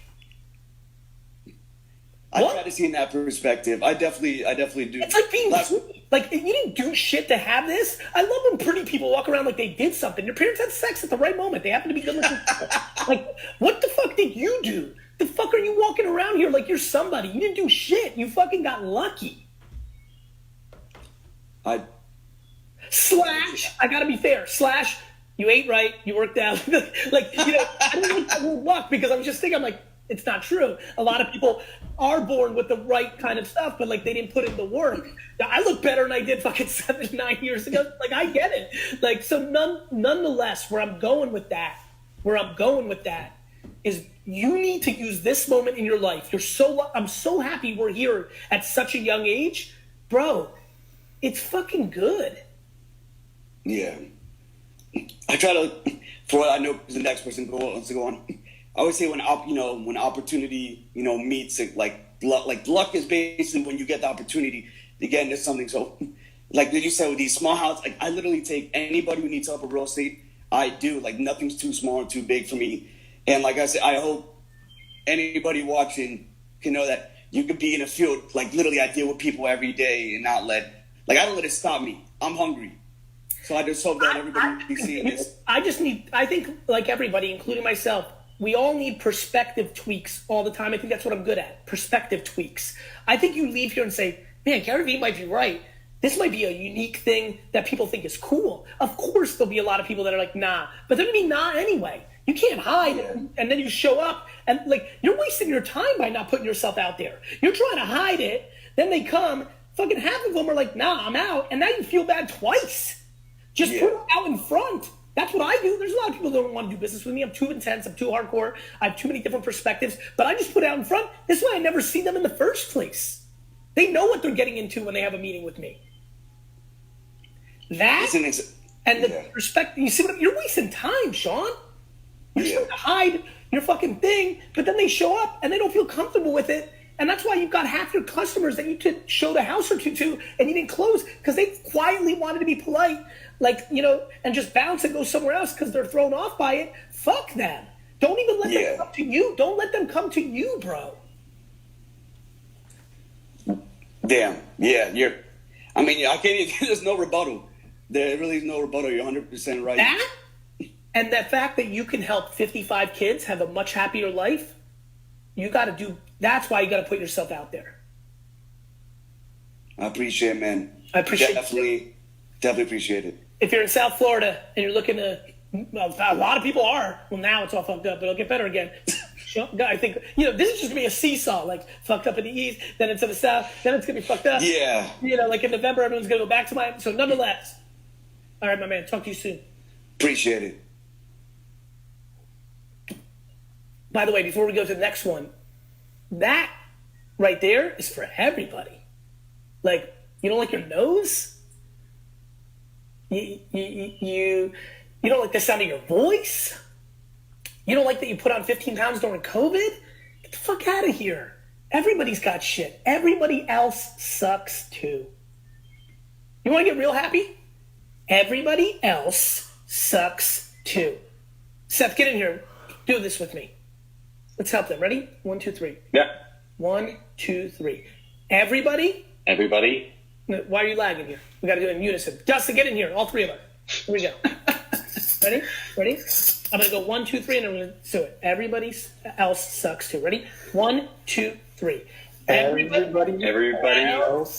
I try to see in that perspective. I definitely do. It's like being like, you didn't do shit to have this. I love when pretty people walk around like they did something. Your parents had sex at the right moment. They happen to be good looking people. Like, what the fuck did you do? The fuck are you walking around here like you're somebody? You didn't do shit. You fucking got lucky. I gotta be fair. / you ate right. You worked out. Like, you know, I don't like that word luck because I was just thinking, I'm like, it's not true. A lot of people are born with the right kind of stuff, but like they didn't put in the work. Now, I look better than I did fucking 7-9 years ago. Like, I get it. Like, so nonetheless, where I'm going with that is you need to use this moment in your life. I'm so happy we're here at such a young age. Bro, it's fucking good. Yeah. I try to, for what I know, the next person wants to go on. I always say when opportunity, meets it, like luck is basically when you get the opportunity to get into something. So, like you said, with these small houses, like I literally take anybody who needs help with real estate. I do. Like, nothing's too small or too big for me. And like I said, I hope anybody watching can know that you could be in a field. Like, literally, I deal with people every day and I don't let it stop me. I'm hungry. So I just hope that everybody be seeing this. I think, like everybody, including myself, we all need perspective tweaks all the time. I think that's what I'm good at, perspective tweaks. I think you leave here and say, man, Garyvee might be right. This might be a unique thing that people think is cool. Of course, there'll be a lot of people that are like, nah. But they're going to be nah anyway. You can't hide. And then you show up. And, like, you're wasting your time by not putting yourself out there. You're trying to hide it. Then they come. Fucking half of them are like, nah, I'm out. And now you feel bad twice. Just put it out in front. That's what I do. There's a lot of people that don't want to do business with me. I'm too intense. I'm too hardcore. I have too many different perspectives. But I just put it out in front. This is why I never see them in the first place. They know what they're getting into when they have a meeting with me. That and the perspective. You see what you're wasting time, Sean. You're trying to hide your fucking thing, but then they show up and they don't feel comfortable with it. And that's why you've got half your customers that you could show the house or two to and you didn't close because they quietly wanted to be polite, like, you know, and just bounce and go somewhere else because they're thrown off by it. Fuck them. Don't even let them come to you. Don't let them come to you, bro. Damn. Yeah, I can't even, there's no rebuttal. There really is no rebuttal. You're 100% right. That and the fact that you can help 55 kids have a much happier life, that's why you got to put yourself out there. I appreciate it, man. I appreciate Definitely appreciate it. If you're in South Florida and you're looking to, a lot of people are, well, now it's all fucked up, but it'll get better again. I think, you know, this is just going to be a seesaw, like fucked up in the east, then it's in the south, then it's going to be fucked up. Yeah. You know, like in November, everyone's going to go back to Miami. So nonetheless, all right, my man, talk to you soon. Appreciate it. By the way, before we go to the next one, that right there is for everybody. Like, you don't like your nose? You don't like the sound of your voice? You don't like that you put on 15 pounds during COVID? Get the fuck out of here. Everybody's got shit. Everybody else sucks too. You want to get real happy? Everybody else sucks too. Seth, get in here. Do this with me. Let's help them. Ready? 1, 2, 3. Yeah. 1, 2, 3. Everybody. Why are you lagging here? We got to do it in unison. Dustin, get in here. All three of us. Here we go. Ready? I'm going to go 1, 2, 3, and I'm going to do it. Everybody else sucks too. Ready? 1, 2, 3. Everybody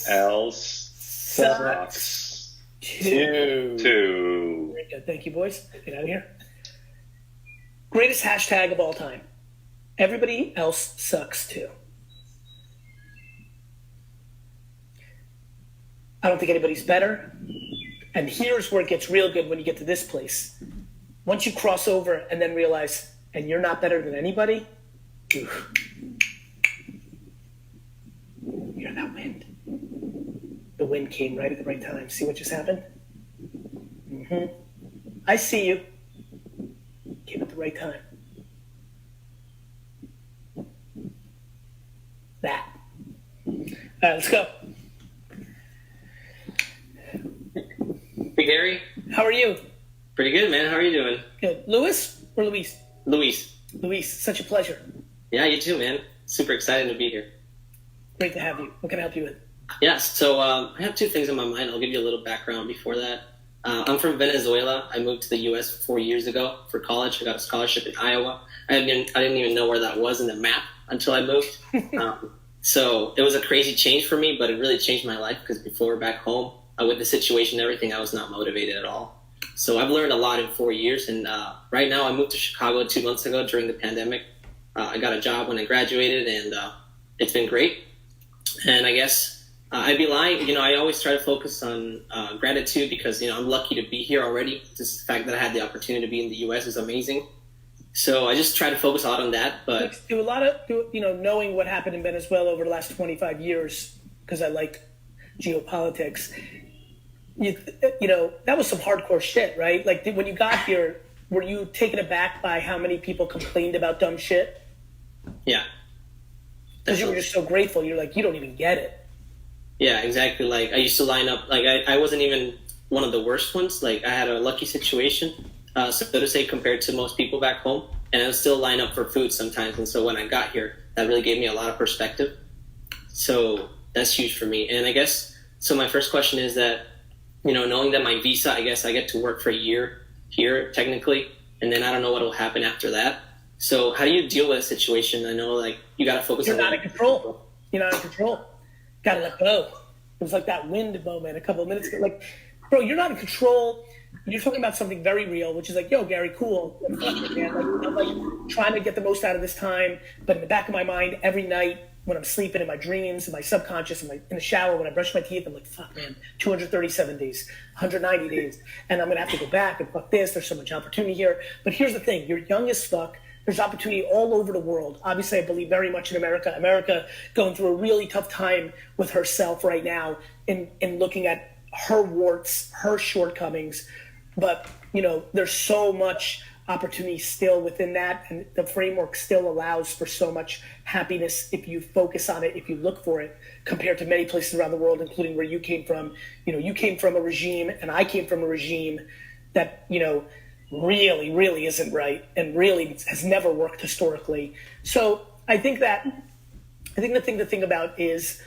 else sucks too. Very good. Thank you, boys. Get out of here. Greatest hashtag of all time. Everybody else sucks too. I don't think anybody's better. And here's where it gets real good when you get to this place. Once you cross over and then realize, and you're not better than anybody, oof. Hear that wind? The wind came right at the right time. See what just happened? Mm-hmm. I see you. Came at the right time. That. All right, let's go. Hey, Gary. How are you? Pretty good, man. How are you doing? Good. Louis or Luis? Luis. Luis, such a pleasure. Yeah, you too, man. Super excited to be here. Great to have you. What can I help you with? Yeah, so I have two things on my mind. I'll give you a little background before that. I'm from Venezuela. I moved to the U.S. 4 years ago for college. I got a scholarship in Iowa. I didn't even know where that was in the map until I moved. So it was a crazy change for me, but it really changed my life because before back home, with the situation and everything, I was not motivated at all. So I've learned a lot in 4 years. And right now I moved to Chicago 2 months ago during the pandemic. I got a job when I graduated, and it's been great. And I guess I'd be lying. You know, I always try to focus on gratitude because, you know, I'm lucky to be here already. Just the fact that I had the opportunity to be in the U.S. is amazing. So I just try to focus a lot on that. But knowing what happened in Venezuela over the last 25 years, because I like geopolitics, you know, that was some hardcore shit, right? Like when you got here, were you taken aback by how many people complained about dumb shit? Yeah. Because you were just so grateful. You're like, you don't even get it. Yeah, exactly. Like I used to line up, like I wasn't even one of the worst ones. Like I had a lucky situation, so to say, compared to most people back home. And I would still line up for food sometimes. And so when I got here, that really gave me a lot of perspective. So that's huge for me. And I guess, so my first question is that, knowing that my visa, I guess I get to work for a year here technically, and then I don't know what will happen after that. So how do you deal with a situation? I know like you got to focus on. You're not in control. You're not in control. Got to let go. It was like that wind moment a couple of minutes ago. Like, bro, you're not in control. You're talking about something very real, which is like, yo, Gary, cool. I'm like trying to get the most out of this time, but in the back of my mind, every night when I'm sleeping, in my dreams, in my subconscious, in the shower, when I brush my teeth, I'm like, fuck, man, 237 days, 190 days, and I'm gonna have to go back and fuck this. There's so much opportunity here. But here's the thing: you're young as fuck. There's opportunity all over the world. Obviously, I believe very much in America. America going through a really tough time with herself right now in looking at her warts, her shortcomings. But, there's so much opportunity still within that. And the framework still allows for so much happiness if you focus on it, if you look for it, compared to many places around the world, including where you came from. You came from a regime and I came from a regime that, really, really isn't right and really has never worked historically. So I think the thing to think about is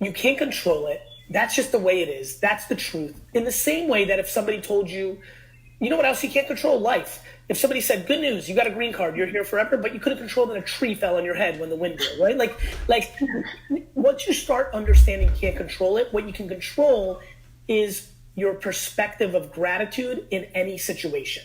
you can't control it. That's just the way it is. That's the truth. In the same way that if somebody told you, you know what else you can't control? Life. If somebody said, good news, you got a green card, you're here forever, but you couldn't control that a tree fell on your head when the wind blew, right? Like once you start understanding you can't control it, what you can control is your perspective of gratitude in any situation,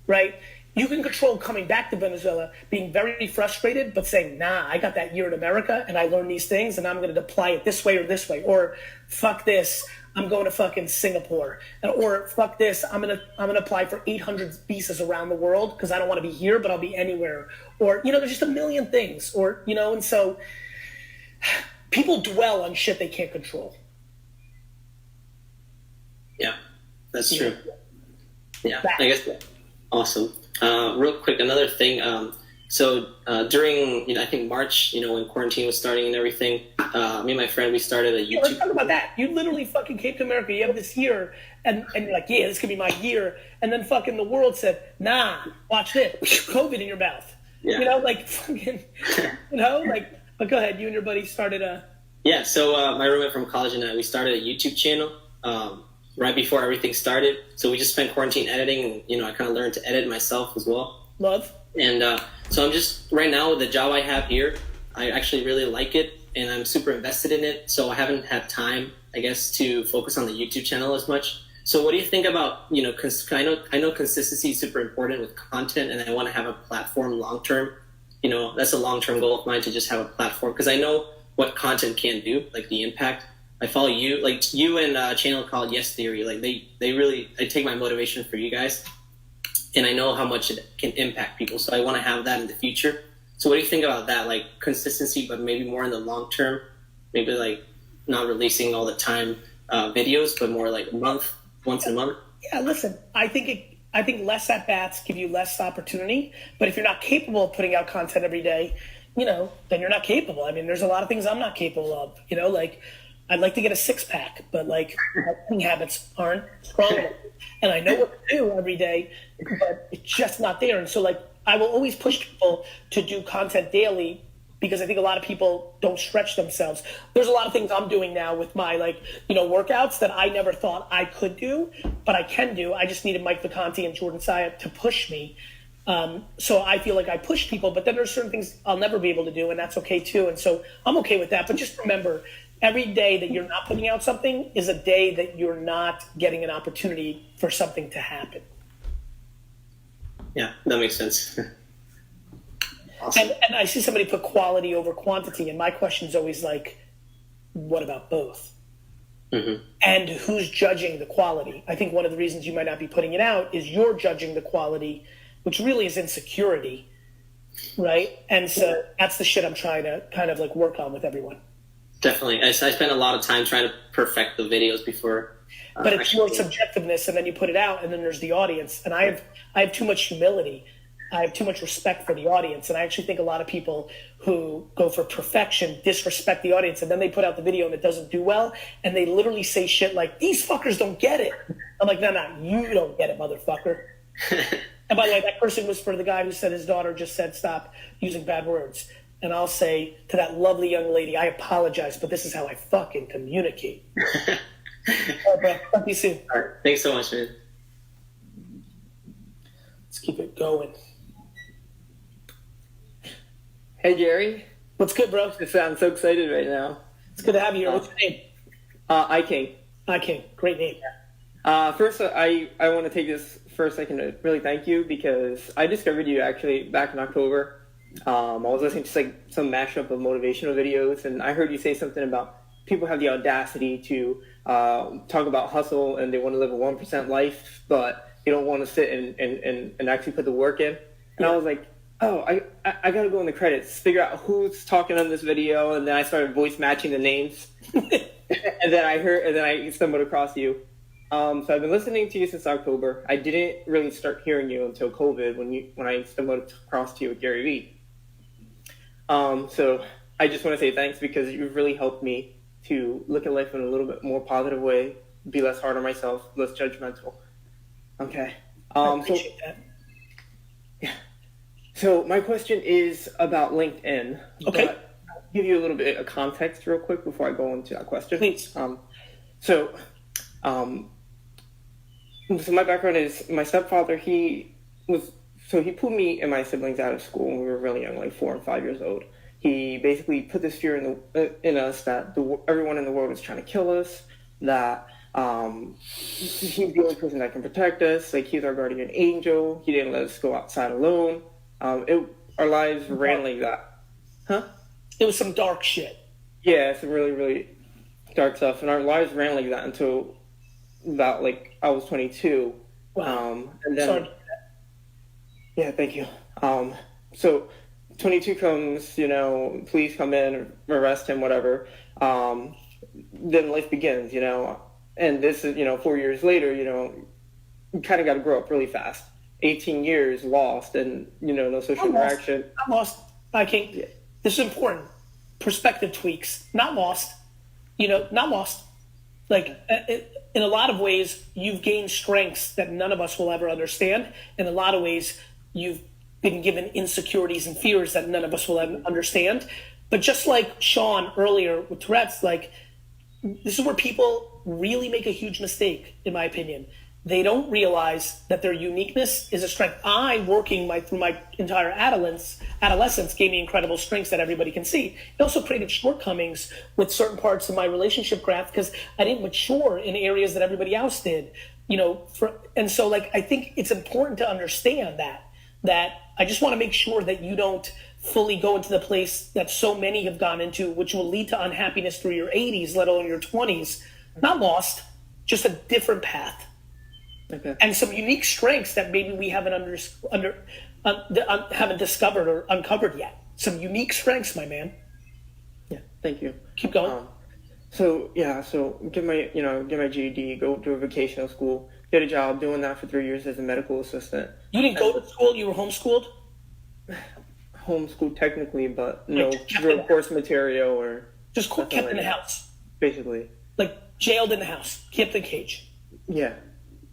right? You can control coming back to Venezuela, being very frustrated, but saying, nah, I got that year in America and I learned these things and I'm going to apply it this way or this way. Or fuck this, I'm going to fucking Singapore. Or fuck this, I'm going to apply for 800 visas around the world because I don't want to be here, but I'll be anywhere. Or, there's just a million things. Or, and so people dwell on shit they can't control. Yeah, that's true. Yeah, I guess. Awesome. Real quick, another thing. So during, I think March, when quarantine was starting and everything, me and my friend, we started a YouTube. Let's talk about that. You literally fucking came to America. You have this year, and you're like, yeah, this could be my year. And then fucking the world said, nah, watch this. COVID in your mouth. Yeah. Fucking, but go ahead. You and your buddy started a. Yeah. So my roommate from college and I, we started a YouTube channel. Right before everything started. So we just spent quarantine editing and, I kind of learned to edit myself as well. Love. And so I'm just, right now with the job I have here, I actually really like it and I'm super invested in it. So I haven't had time, I guess, to focus on the YouTube channel as much. So what do you think about, I know consistency is super important with content and I want to have a platform long-term. That's a long-term goal of mine to just have a platform because I know what content can do, like the impact. I follow you, like you and a channel called Yes Theory. Like I take my motivation for you guys, and I know how much it can impact people. So I want to have that in the future. So what do you think about that? Like consistency, but maybe more in the long term. Maybe like not releasing all the time videos, but more like once a month. Yeah, listen, I think less at bats give you less opportunity. But if you're not capable of putting out content every day, then you're not capable. I mean, there's a lot of things I'm not capable of. I'd like to get a six-pack, but my eating habits aren't strong enough. And I know what to do every day, but it's just not there. And so I will always push people to do content daily because I think a lot of people don't stretch themselves. There's a lot of things I'm doing now with my workouts that I never thought I could do, but I can do. I just needed Mike Vacanti and Jordan Syed to push me. So I feel like I push people, but then there's certain things I'll never be able to do, and that's okay too. And so I'm okay with that. But just remember, every day that you're not putting out something is a day that you're not getting an opportunity for something to happen. Yeah, that makes sense. Awesome. And I see somebody put quality over quantity, and my question is always what about both? Mm-hmm. And who's judging the quality? I think one of the reasons you might not be putting it out is you're judging the quality, which really is insecurity, right? And so that's the shit I'm trying to kind of work on with everyone. Definitely. I spent a lot of time trying to perfect the videos before. But it's your subjectiveness, and then you put it out, and then there's the audience. And I have too much humility. I have too much respect for the audience. And I actually think a lot of people who go for perfection disrespect the audience, and then they put out the video and it doesn't do well, and they literally say shit like, these fuckers don't get it. I'm like, no, you don't get it, motherfucker. And by the way, that person was for the guy who said his daughter just said stop using bad words. And I'll say to that lovely young lady, I apologize, but this is how I fucking communicate. All right, bro. Talk to you soon. All right. Thanks so much, man. Let's keep it going. Hey, Gary. What's good, bro? I'm so excited right now. It's good to have you here. What's your name? iKing. iKing. Great name. First, I want to take this first second to really thank you because I discovered you actually back in October. I was listening to like some mashup of motivational videos, and I heard you say something about people have the audacity to talk about hustle and they want to live a 1% life, but they don't want to sit and actually put the work in. And I was like, oh, I got to go in the credits, figure out who's talking on this video, and then I started voice matching the names. and then I stumbled across you. So I've been listening to you since October. I didn't really start hearing you until COVID when I stumbled across you with garyvee. So I just want to say thanks because you've really helped me to look at life in a little bit more positive way, be less hard on myself, less judgmental. Okay. I appreciate that. Yeah. So my question is about LinkedIn. Okay. I'll give you a little bit of context real quick before I go into that question. Please. So my background is my stepfather, he pulled me and my siblings out of school when we were really young, like 4 and 5 years old. He basically put this fear in us that everyone in the world was trying to kill us, that he's the only person that can protect us, like he's our guardian angel, he didn't let us go outside alone. Our lives ran like that. Huh? It was some dark shit. Yeah, some really, really dark stuff. And our lives ran like that until about like I was 22. Wow. And then, Sorry. Yeah, thank you. So 22 comes, police come in, arrest him, whatever. Then life begins, and this is, 4 years later, you kind of got to grow up really fast. 18 years lost and, no social interaction. I'm lost. I can't. Yeah. This is important. Perspective tweaks. Not lost. Not lost. Like, in a lot of ways, you've gained strengths that none of us will ever understand. In a lot of ways, you've been given insecurities and fears that none of us will ever understand. But just like Sean earlier with Tourette's, like, this is where people really make a huge mistake, in my opinion. They don't realize that their uniqueness is a strength. Working through my entire adolescence gave me incredible strengths that everybody can see. It also created shortcomings with certain parts of my relationship graph because I didn't mature in areas that everybody else did. And so like I think it's important to understand that I just want to make sure that you don't fully go into the place that so many have gone into, which will lead to unhappiness through your 80s, let alone your 20s. Not lost, just a different path. Okay. And some unique strengths that maybe we haven't haven't discovered or uncovered yet. Some unique strengths, my man. Yeah, thank you. Keep going. So get my GED, go to a vocational school, get a job doing that for 3 years as a medical assistant. You didn't go to school? You were homeschooled? Homeschooled technically, but no real course material or just kept in the house. Basically. Like jailed in the house, kept in a cage. Yeah,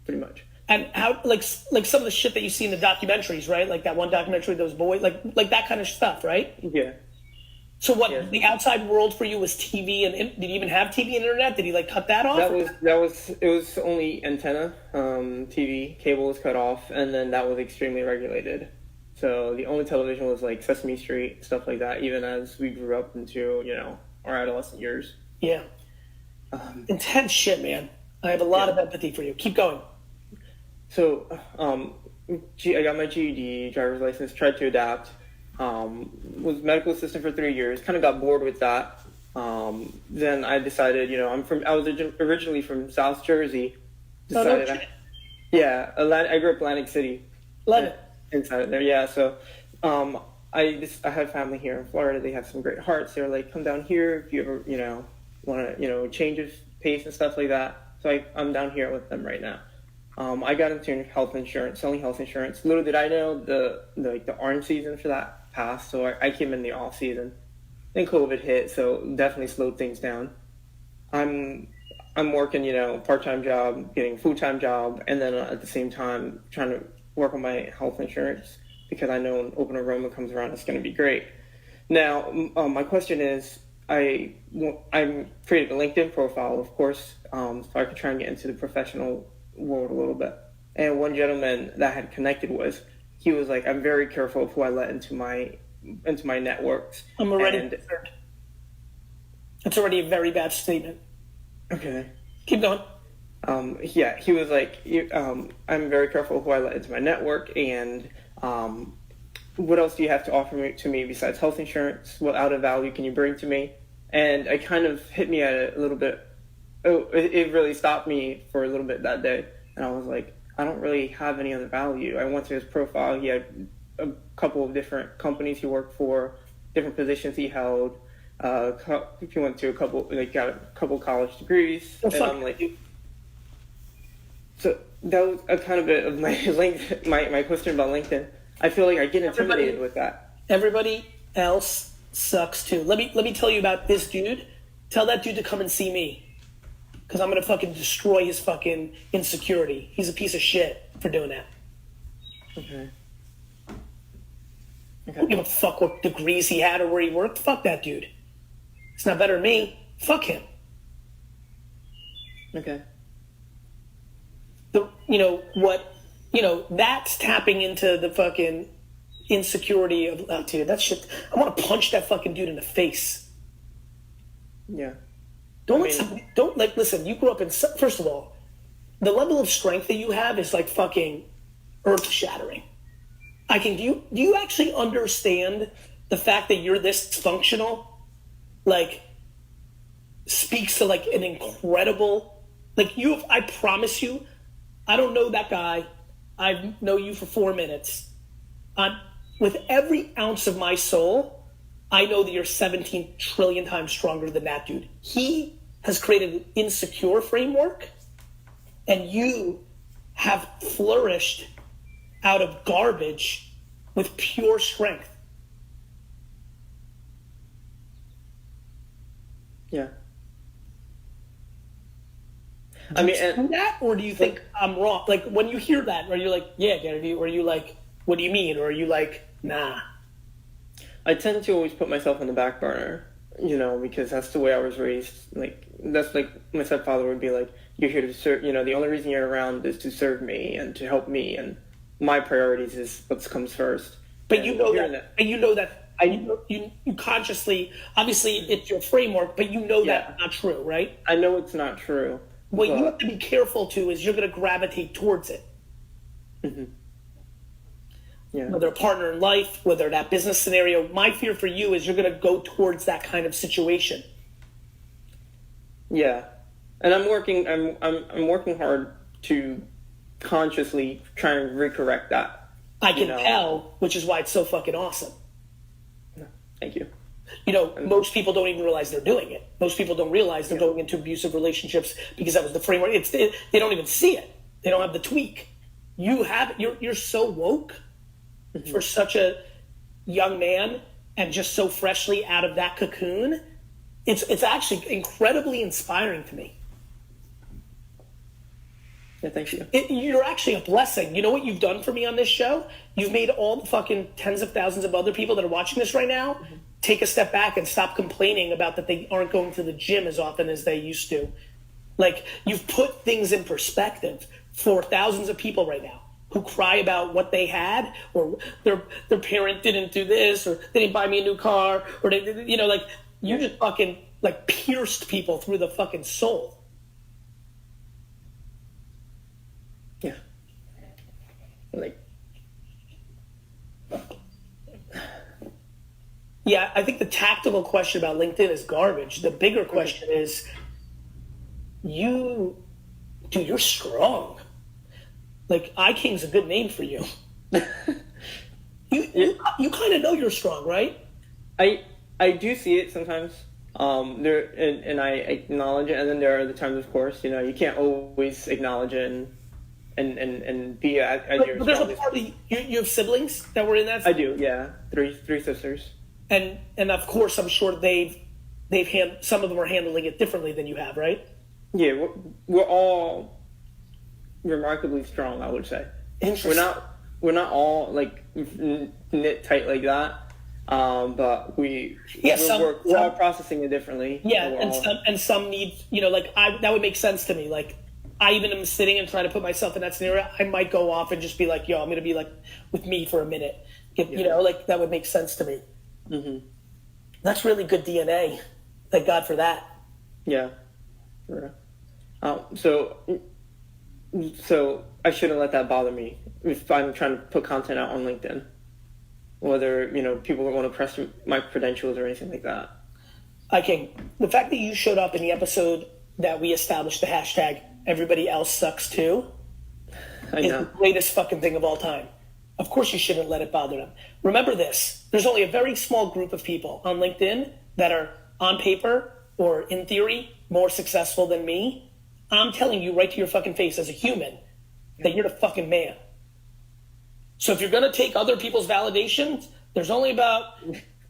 pretty much. And how like some of the shit that you see in the documentaries, right? Like that one documentary, those boys, like that kind of stuff, right? Yeah. So what the outside world for you was TV, and did you even have TV and internet? Did he like cut that off? It was only antenna, TV, cable was cut off, and then that was extremely regulated. So the only television was like Sesame Street, stuff like that, even as we grew up into, our adolescent years. Yeah. Intense shit, man. I have a lot of empathy for you. Keep going. So, I got my GED, driver's license, tried to adapt. Was medical assistant for 3 years, kind of got bored with that. Then I decided, I was originally from South Jersey. I grew up Atlantic City. Love it. Inside there, yeah. So, I had family here in Florida. They have some great hearts. They were like, come down here if you ever, want to, change of pace and stuff like that. So I'm down here with them right now. I got into health insurance, selling health insurance. Little did I know the orange season for that passed, so I came in the off season. Then COVID hit, so definitely slowed things down. I'm working, part-time job, getting a full-time job, and then at the same time trying to work on my health insurance because I know when open enrollment comes around, it's going to be great. Now, my question is, I'm creating a LinkedIn profile, of course, so I could try and get into the professional world a little bit. And one gentleman that I had connected with, he was like, I'm very careful of who I let into my networks. I'm already concerned. That's already a very bad statement. Okay. Keep going. Yeah, he was like, I'm very careful of who I let into my network, and what else do you have to offer to me besides health insurance? What added value can you bring to me? And it kind of hit me at it a little bit. It really stopped me for a little bit that day. And I was like, I don't really have any other value. I went to his profile. He had a couple of different companies he worked for, different positions he held. He went to got a couple college degrees. And I'm like, so that was a kind of bit of my question about LinkedIn. I feel like I get intimidated with that. Everybody else sucks too. Let me tell you about this dude. Tell that dude to come and see me, because I'm gonna fucking destroy his fucking insecurity. He's a piece of shit for doing that. Okay. I don't give a fuck what degrees he had or where he worked. Fuck that dude. It's not better than me. Fuck him. Okay. That's tapping into the fucking insecurity of, oh, dude, that shit. I want to punch that fucking dude in the face. Yeah. Listen, you grew up in, first of all, the level of strength that you have is like fucking earth shattering. Do you actually understand the fact that you're this functional? Like, speaks to like an incredible, like I promise you, I don't know that guy. I know you for 4 minutes. With every ounce of my soul, I know that you're 17 trillion times stronger than that dude. He has created an insecure framework, and you have flourished out of garbage with pure strength. Yeah. Do you see that, or do you think I'm wrong? Like, when you hear that, are you like, yeah, garyvee, or are you like, what do you mean? Or are you like, nah? I tend to always put myself on the back burner, because that's the way I was raised. Like, that's like my stepfather would be like, you're here to serve, the only reason you're around is to serve me and to help me, and my priorities is what comes first. But you know that you consciously, obviously it's your framework, but you know that's not true, right? I know it's not true. What you have to be careful to is you're going to gravitate towards it. Mm-hmm. Yeah. Whether a partner in life, whether that business scenario, my fear for you is you're going to go towards that kind of situation. Yeah, and I'm working hard to consciously try and recorrect that. I can tell, which is why it's so fucking awesome. Thank you. Most people don't even realize they're doing it. Most people don't realize they're going into abusive relationships because that was the framework. They don't even see it. They don't have the tweak. You're so woke for such a young man and just so freshly out of that cocoon. It's actually incredibly inspiring to me. Yeah, thank you. You're actually a blessing. You know what you've done for me on this show? You've made all the fucking tens of thousands of other people that are watching this right now take a step back and stop complaining about that they aren't going to the gym as often as they used to. Like, you've put things in perspective for thousands of people right now who cry about what they had, or their parent didn't do this, or they didn't buy me a new car, or you just fucking like pierced people through the fucking soul. Yeah. Yeah, I think the tactical question about LinkedIn is garbage. The bigger question is, you're strong. Like, iKing's a good name for you. You kind of know you're strong, right? I do see it sometimes. And I acknowledge it, and then there are the times, of course, you can't always acknowledge it and be at your. But there's a part of you have siblings that were in that. I do, yeah, three sisters. And of course, I'm sure some of them are handling it differently than you have, right? Yeah, we're all remarkably strong, I would say. Interesting. We're not all like knit tight like that. But we're all processing it differently. Yeah, and some need, like that would make sense to me. Like I even am sitting and trying to put myself in that scenario. I might go off and just be like, yo, I'm gonna be like with me for a minute. Like that would make sense to me. Mm-hmm. That's really good DNA. Thank God for that. Yeah. So I shouldn't let that bother me if I'm trying to put content out on LinkedIn, whether people want to press my credentials or anything like that. The fact that you showed up in the episode that we established the hashtag everybody else sucks too is the greatest fucking thing of all time. Of course you shouldn't let it bother them. Remember this, there's only a very small group of people on LinkedIn that are on paper or in theory more successful than me. I'm telling you right to your fucking face as a human that you're the fucking man. So if you're going to take other people's validations, there's only about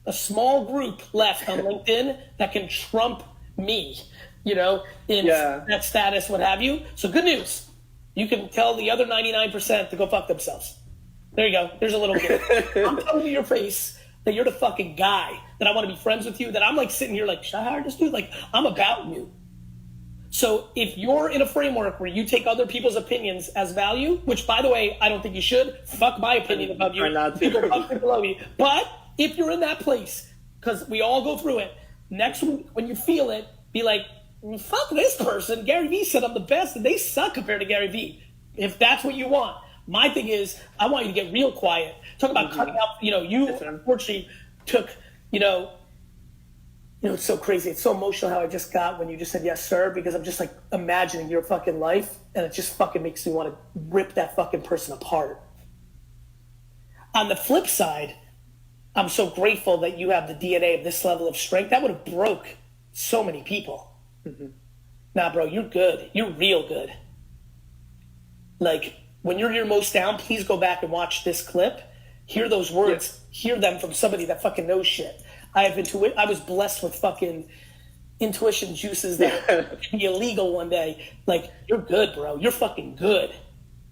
a small group left on LinkedIn that can trump me, in that status, what have you. So good news. You can tell the other 99% to go fuck themselves. There you go. There's a little bit. I'm telling you your face that you're the fucking guy, that I want to be friends with you, that I'm like sitting here like, should I hire this dude? Like, I'm about you. So if you're in a framework where you take other people's opinions as value, which by the way, I don't think you should, fuck my opinion above you. People fuck below you. But if you're in that place, because we all go through it, next week when you feel it, be like, fuck this person. Gary Vee said I'm the best and they suck compared to Gary Vee. If that's what you want. My thing is, I want you to get real quiet. Talk about cutting out, you unfortunately took, it's so crazy. It's so emotional how I just got when you just said, yes, sir, because I'm just like imagining your fucking life and it just fucking makes me want to rip that fucking person apart. On the flip side, I'm so grateful that you have the DNA of this level of strength. That would have broke so many people. Mm-hmm. Nah, bro, you're good. You're real good. Like, when you're your most down, please go back and watch this clip. Hear those words. Hear them from somebody that fucking knows shit. I was blessed with fucking intuition juices that would be illegal one day. Like, you're good, bro. You're fucking good.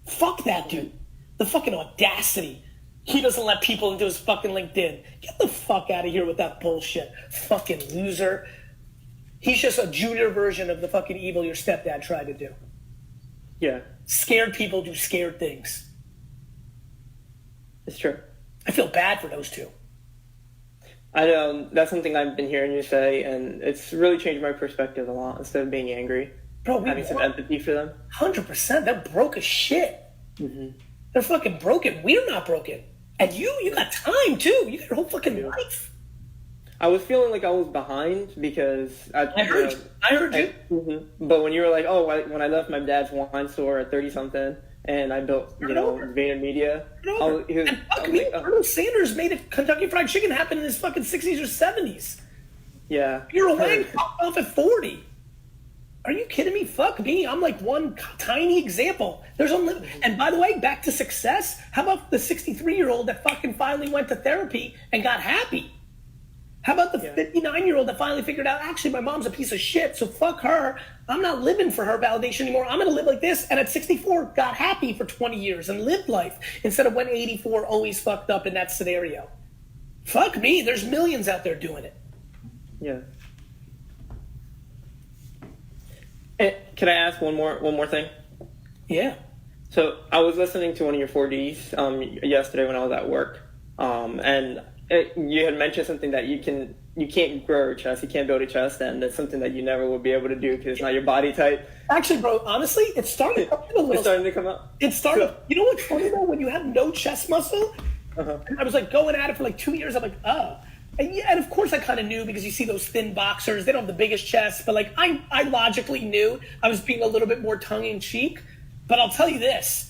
Fuck that dude. The fucking audacity. He doesn't let people into his fucking LinkedIn. Get the fuck out of here with that bullshit. Fucking loser. He's just a junior version of the fucking evil your stepdad tried to do. Yeah. Scared people do scared things. It's true. I feel bad for those two. I know, that's something I've been hearing you say, and it's really changed my perspective a lot. Instead of being angry, having some empathy for them. 100%. They're broke as shit. Mm-hmm. They're fucking broken. We're not broken. And you got time, too. You got your whole fucking life. I was feeling like I was behind because I heard you. Mm-hmm. But when you were like, when I left my dad's wine store at 30-something, and I built, Vayner Media. Colonel Sanders made a Kentucky Fried Chicken happen in his fucking 60s or 70s. Yeah. You're away off at 40. Are you kidding me? Fuck me. I'm like one tiny example. There's only, and by the way, back to success. How about the 63-year-old that fucking finally went to therapy and got happy? How about the 59-year-old that finally figured out, actually, my mom's a piece of shit, so fuck her. I'm not living for her validation anymore. I'm going to live like this. And at 64, got happy for 20 years and lived life instead of when 84 always fucked up in that scenario. Fuck me. There's millions out there doing it. Yeah. Can I ask one more thing? Yeah. So I was listening to one of your 4Ds yesterday when I was at work, and you had mentioned something that you can't grow a chest, you can't build a chest, and that's something that you never will be able to do because it's not your body type. Actually, bro, honestly, it's starting to come out a little. It's starting to come out. It started. So, you know what's funny though? When you have no chest muscle, I was like going at it for like 2 years. I'm like, oh. And of course I kind of knew because you see those thin boxers, they don't have the biggest chest, but like I logically knew I was being a little bit more tongue in cheek. But I'll tell you this.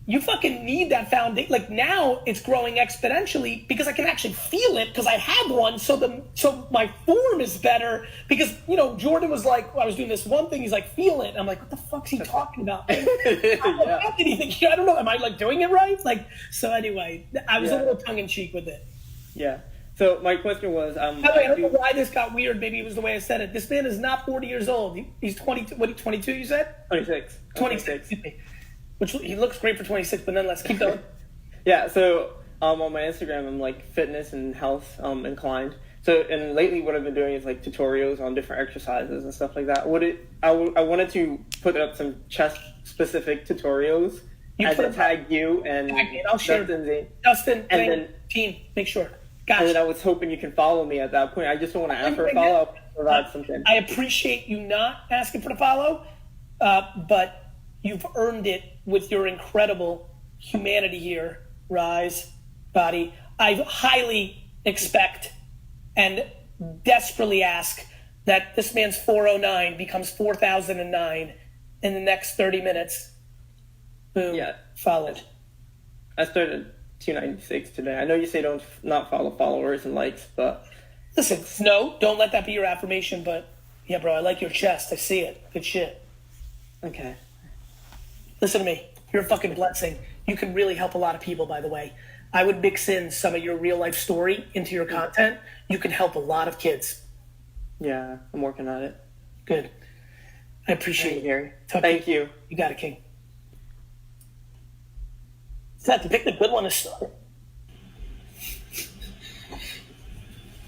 You fucking need that foundation. Like now it's growing exponentially because I can actually feel it because I have one. So my form is better because, Jordan was like, I was doing this one thing. He's like, feel it. And I'm like, what the fuck's he talking about? I don't have anything here. I don't know. Am I like doing it right? Like, so anyway, I was a little tongue in cheek with it. Yeah. So my question was, by the way, I don't know why this got weird. Maybe it was the way I said it. This man is not 40 years old. He's 22. What, 22 you said? 26. 26. Which he looks great for 26, but nonetheless, keep going. Yeah, so on my Instagram, I'm like fitness and health inclined. So, and lately what I've been doing is like tutorials on different exercises and stuff like that. I wanted to put up some chest specific tutorials. I tag you and I'll share Dustin and then team. Make sure. Gotcha. And then I was hoping you can follow me at that point. I just don't want to ask for a follow up. Provide something. I appreciate you not asking for the follow, but you've earned it with your incredible humanity here, Rise, Body. I highly expect and desperately ask that this man's 409 becomes 4009 in the next 30 minutes. Boom. Yeah. Followed. I started 296 today. I know you say don't not follow followers and likes, but listen, no, don't let that be your affirmation, but yeah, bro, I like your chest. I see it. Good shit. Okay. Listen to me. You're a fucking blessing. You can really help a lot of people, by the way. I would mix in some of your real life story into your content. You can help a lot of kids. Yeah, I'm working on it. Good. I appreciate it, Gary. Thank you. You got it, King. Seth, you picked a good one to start.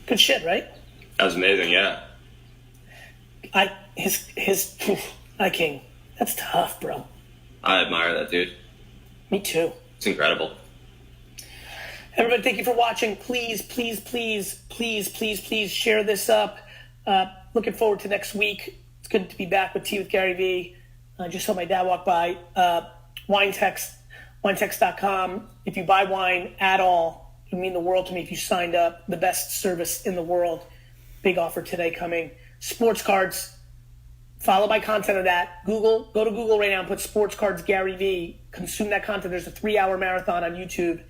Good shit, right? That was amazing, yeah. King. That's tough, bro. I admire that, dude. Me too. It's incredible. Everybody, thank you for watching. Please, please, please, please, please, please share this up. Looking forward to next week. It's good to be back with Tea with Gary V. I just saw my dad walk by. Winetext.com. If you buy wine at all, it would mean the world to me if you signed up. The best service in the world. Big offer today coming. Sports cards. Follow my content of that. Go to Google right now and put sports cards Gary V. Consume that content. There's a 3-hour marathon on YouTube.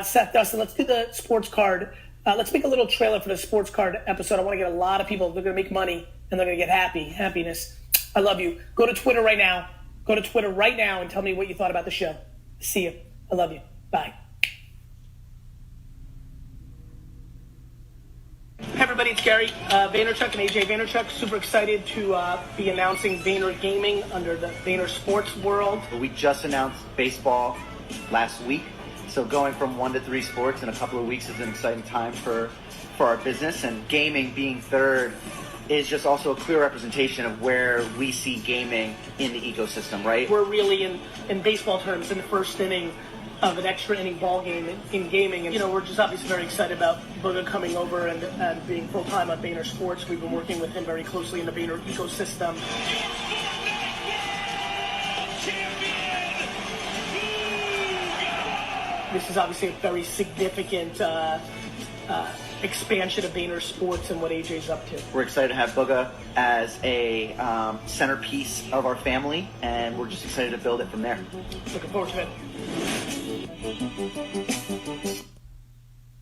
Seth, Dustin, let's do the sports card. Let's make a little trailer for the sports card episode. I want to get a lot of people. They're going to make money and they're going to get happiness. I love you. Go to Twitter right now. Go to Twitter right now and tell me what you thought about the show. See you. I love you. Bye. Hey everybody, it's Gary Vaynerchuk and AJ Vaynerchuk. Super excited to be announcing Vayner Gaming under the Vayner Sports world. We just announced baseball last week, so going from 1 to 3 sports in a couple of weeks is an exciting time for our business, and gaming being third is just also a clear representation of where we see gaming in the ecosystem, right? We're really in baseball terms in the first inning of an extra inning ball game in gaming, and we're just obviously very excited about Booga coming over and being full time on Vayner Sports. We've been working with him very closely in the Vayner ecosystem. This is obviously a very significant expansion of Vayner Sports and what AJ's up to. We're excited to have Booga as a centerpiece of our family, and we're just excited to build it from there. Looking forward to it.